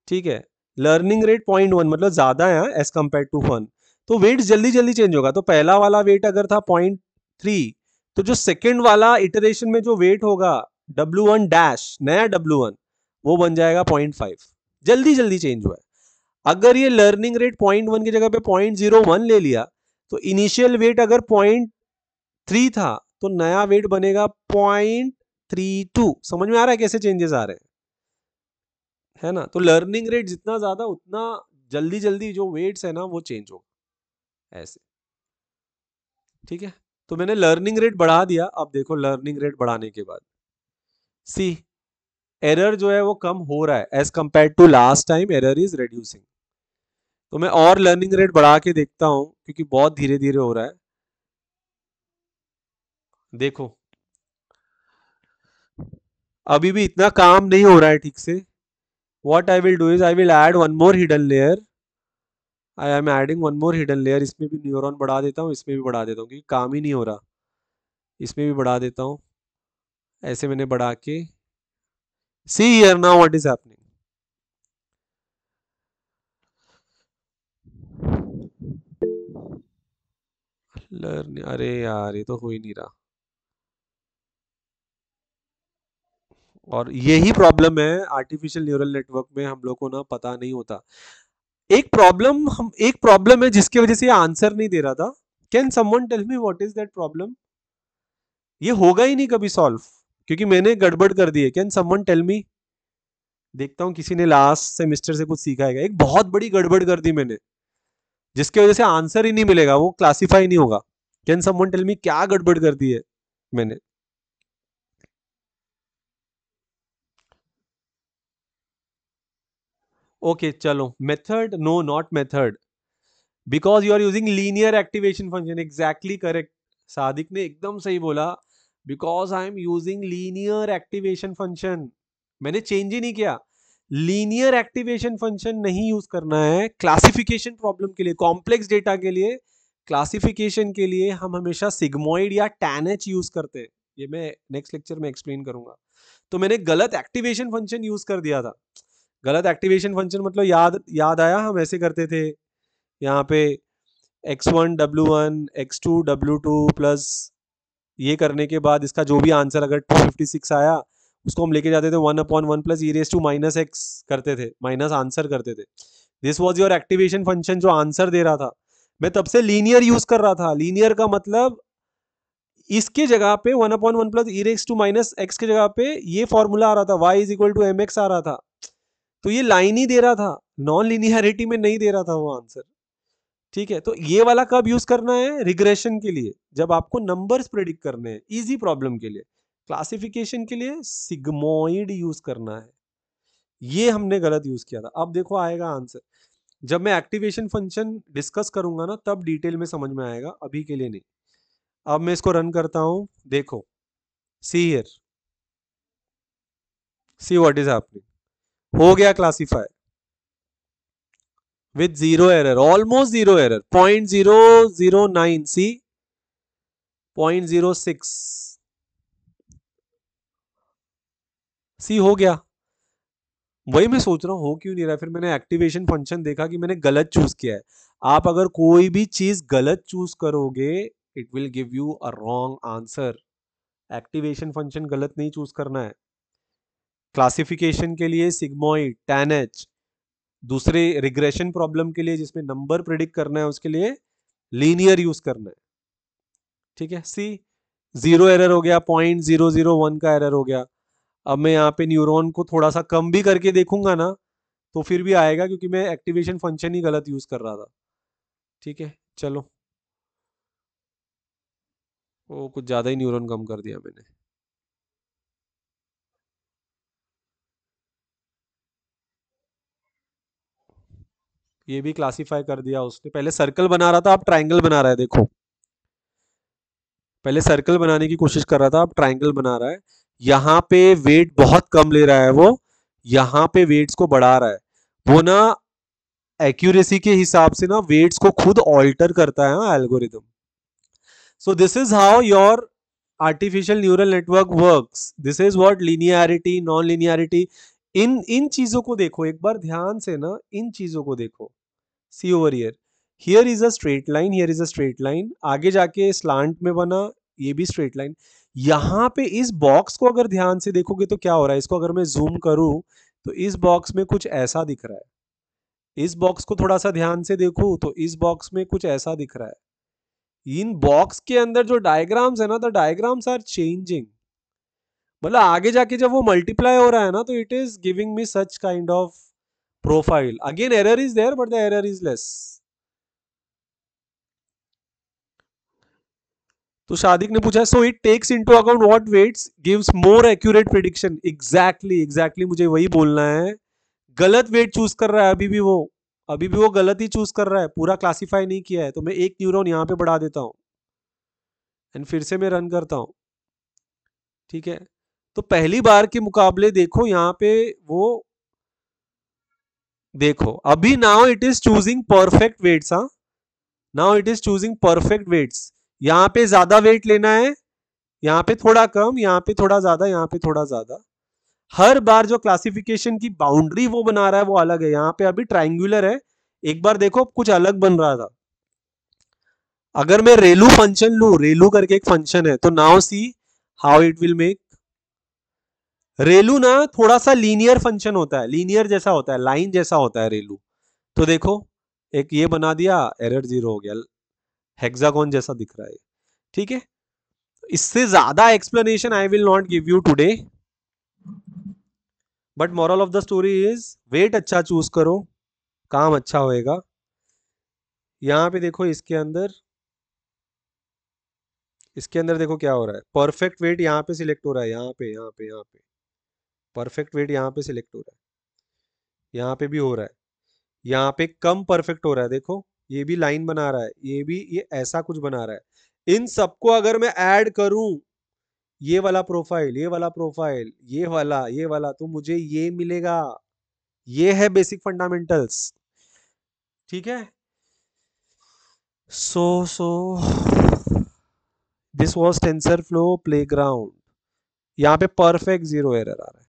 ठीक है, लर्निंग रेट 0.1 मतलब ज्यादा है एज कंपेयर टू 1, तो वेट जल्दी जल्दी चेंज होगा। तो पहला वाला वेट अगर था 0.3, तो जो सेकेंड वाला इटरेशन में जो वेट होगा W1 डैश, नया W1, वो बन जाएगा 0.5, जल्दी जल्दी चेंज हुआ है। अगर ये लर्निंग रेट 0.1 की जगह पे 0.01 ले लिया तो इनिशियल वेट अगर 0.3 था तो नया वेट बनेगा 0.32। समझ में आ रहा है कैसे चेंजेस आ रहे हैं, है ना। तो लर्निंग रेट जितना ज्यादा उतना जल्दी जल्दी जो वेट्स है ना वो चेंज होगा ऐसे। ठीक है, तो मैंने लर्निंग रेट बढ़ा दिया। अब देखो लर्निंग रेट बढ़ाने के बाद सी एरर जो है वो कम हो रहा है as compare to last time, error is reducing. तो मैं और लर्निंग रेट बढ़ा के देखता हूं क्योंकि बहुत धीरे धीरे हो रहा है। देखो अभी भी इतना काम नहीं हो रहा है ठीक से। What I will do is I will add one more hidden layer. I am adding one more hidden layer. इसमें भी न्यूरॉन बढ़ा देता हूँ, इसमें भी बढ़ा देता हूँ क्योंकि काम ही नहीं हो रहा। इसमें भी बढ़ा देता हूँ, ऐसे मैंने बढ़ा के see here now what is happening. Learn, अरे यार ये तो हो ही नहीं रहा। और यही प्रॉब्लम है आर्टिफिशियल न्यूरल नेटवर्क में, हम लोग को ना पता नहीं होता। एक प्रॉब्लम है जिसकी वजह से ये आंसर नहीं दे रहा था। Can someone tell me what is that problem. ये होगा ही नहीं कभी सॉल्व क्योंकि मैंने गड़बड़ कर दी है। Can someone tell me. देखता हूँ किसी ने लास्ट सेमेस्टर से कुछ सीखा है। एक बहुत बड़ी गड़बड़ कर दी मैंने जिसकी वजह से आंसर ही नहीं मिलेगा, वो क्लासीफाई नहीं होगा। कैन समवन टेल मी क्या गड़बड़ कर दी है मैंने। ओके चलो, method, no not method, because you are using linear activation function. Exactly correct, Sadiq ने एकदम सही बोला। Because I am using linear activation function, मैंने चेंज ही नहीं किया। लीनियर एक्टिवेशन फंक्शन नहीं यूज करना है क्लासिफिकेशन प्रॉब्लम के लिए, कॉम्प्लेक्स डेटा के लिए। क्लासिफिकेशन के लिए हम हमेशा सिग्मोइड या टैन एच यूज करते हैं, ये मैं नेक्स्ट लेक्चर में एक्सप्लेन करूंगा। तो मैंने गलत एक्टिवेशन फंक्शन यूज कर दिया था। गलत एक्टिवेशन फंक्शन मतलब याद याद आया, हम ऐसे करते थे यहाँ पे x1 w1 x2 w2 plus ये करने के बाद इसका जो भी आंसर अगर 256 आया उसको हम लेके जाते थे 1/1 plus e raise to minus x करते थे, माइनस आंसर करते थे। This was your activation function जो आंसर दे रहा था। मैं तब से लीनियर यूज कर रहा था। लीनियर का मतलब इसके जगह पे 1/1 plus e raise to minus x के जगह पे ये फॉर्मूला आ रहा था, y is equal to M x आ रहा था। तो ये लाइन ही दे रहा था, नॉन लीनियरिटी में नहीं दे रहा था वो आंसर। ठीक है, तो ये वाला कब यूज करना है, रिग्रेशन के लिए, जब आपको नंबर्स प्रेडिक्ट करने हैं इजी प्रॉब्लम के लिए। क्लासिफिकेशन के लिए सिग्मोइड यूज करना है, ये हमने गलत यूज किया था। अब देखो आएगा आंसर, जब मैं एक्टिवेशन फंक्शन डिस्कस करूंगा ना तब डिटेल में समझ में आएगा, अभी के लिए नहीं। अब मैं इसको रन करता हूं, देखो see here, C what is happening, हो गया classify with zero error, almost zero error, 0.009, see 0.06, सी हो गया। वही मैं सोच रहा हूँ हो क्यों नहीं रहा, फिर मैंने एक्टिवेशन फंक्शन देखा कि मैंने गलत चूज किया है। आप अगर कोई भी चीज गलत चूज करोगे it will give you a wrong answer. Activation function गलत नहीं चूज करना है। क्लासिफिकेशन के लिए सिग्मोइड, tan h, दूसरे रिग्रेशन प्रॉब्लम के लिए जिसमें नंबर प्रिडिक्ट करना है उसके लिए लीनियर यूज करना है। ठीक है, सी जीरो एरर हो गया, 0.001 का एरर हो गया। अब मैं यहाँ पे न्यूरॉन को थोड़ा सा कम भी करके देखूंगा ना तो फिर भी आएगा क्योंकि मैं एक्टिवेशन फंक्शन ही गलत यूज कर रहा था। ठीक है, चलो, वो कुछ ज्यादा ही न्यूरॉन कम कर दिया मैंने। ये भी क्लासिफाई कर दिया उसने, पहले सर्कल बना रहा था अब ट्राइंगल बना रहा है, देखो पहले सर्कल बनाने की कोशिश कर रहा था अब ट्राइंगल बना रहा है। यहाँ पे वेट बहुत कम ले रहा है वो, यहाँ पे वेट्स को बढ़ा रहा है। वो ना एक्यूरेसी के हिसाब से ना वेट्स को खुद ऑल्टर करता है algorithm. So this is how your artificial neural network works, this is what linearity, non linearity. इन चीजों को देखो एक बार ध्यान से ना, इन चीजों को देखो। See over here is a straight line, here is a straight line, आगे जाके स्लांट में बना, ये भी स्ट्रेट लाइन। यहाँ पे इस बॉक्स को अगर ध्यान से देखोगे तो क्या हो रहा है, इसको अगर मैं जूम करूं तो इस बॉक्स में कुछ ऐसा दिख रहा है। इस बॉक्स को थोड़ा सा ध्यान से देखूं तो इस बॉक्स में कुछ ऐसा दिख रहा है। इन बॉक्स के अंदर जो डायग्राम्स है ना, द डायग्राम्स आर चेंजिंग। मतलब आगे जाके जब वो मल्टीप्लाई हो रहा है ना तो it is giving me such kind of profile. Again error is there but the error is less. तो शादिक ने पूछा so it takes into account what weights gives more accurate prediction. Exactly exactly मुझे वही बोलना है। गलत वेट चूज कर रहा है अभी भी वो, अभी भी वो गलत ही चूज कर रहा है, पूरा क्लासिफाई नहीं किया है। तो मैं एक न्यूरॉन यहाँ पे बढ़ा देता हूँ एंड फिर से मैं रन करता हूँ। ठीक है, तो पहली बार के मुकाबले देखो यहाँ पे वो, देखो अभी now it is choosing perfect weights. हाँ, now it is choosing perfect weights. यहाँ पे ज्यादा वेट लेना है, यहाँ पे थोड़ा कम, यहाँ पे थोड़ा ज्यादा, यहाँ पे थोड़ा ज्यादा। हर बार जो क्लासिफिकेशन की बाउंड्री वो बना रहा है वो अलग है। यहाँ पे अभी ट्राइंगुलर है, एक बार देखो कुछ अलग बन रहा था। अगर मैं रेलू फंक्शन लू, रेलू करके एक फंक्शन है, तो now see how it will make. ReLU ना थोड़ा सा लीनियर फंक्शन होता है, लीनियर जैसा होता है, लाइन जैसा होता है रेलू। तो देखो एक ये बना दिया, एरर जीरो हो गया, हेक्सागोन जैसा दिख रहा है। ठीक है, इससे ज्यादा explanation I will not give you today, but moral of the story is weight अच्छा चूज करो, काम अच्छा होएगा। यहाँ पे देखो इसके अंदर देखो क्या हो रहा है, परफेक्ट वेट यहाँ पे सिलेक्ट हो रहा है, यहाँ पे यहाँ पे यहाँ पे परफेक्ट वेट यहाँ पे सिलेक्ट हो रहा है, यहाँ पे भी हो रहा है, यहाँ पे कम परफेक्ट हो रहा है। देखो ये भी लाइन बना रहा है, ये भी, ये ऐसा कुछ बना रहा है। इन सबको अगर मैं ऐड करूं, ये वाला प्रोफाइल, ये वाला प्रोफाइल, ये वाला, तो मुझे ये मिलेगा। ये है बेसिक फंडामेंटल्स। ठीक है, so this was tensor flow playground. यहाँ पे परफेक्ट जीरो एरर आ रहा है।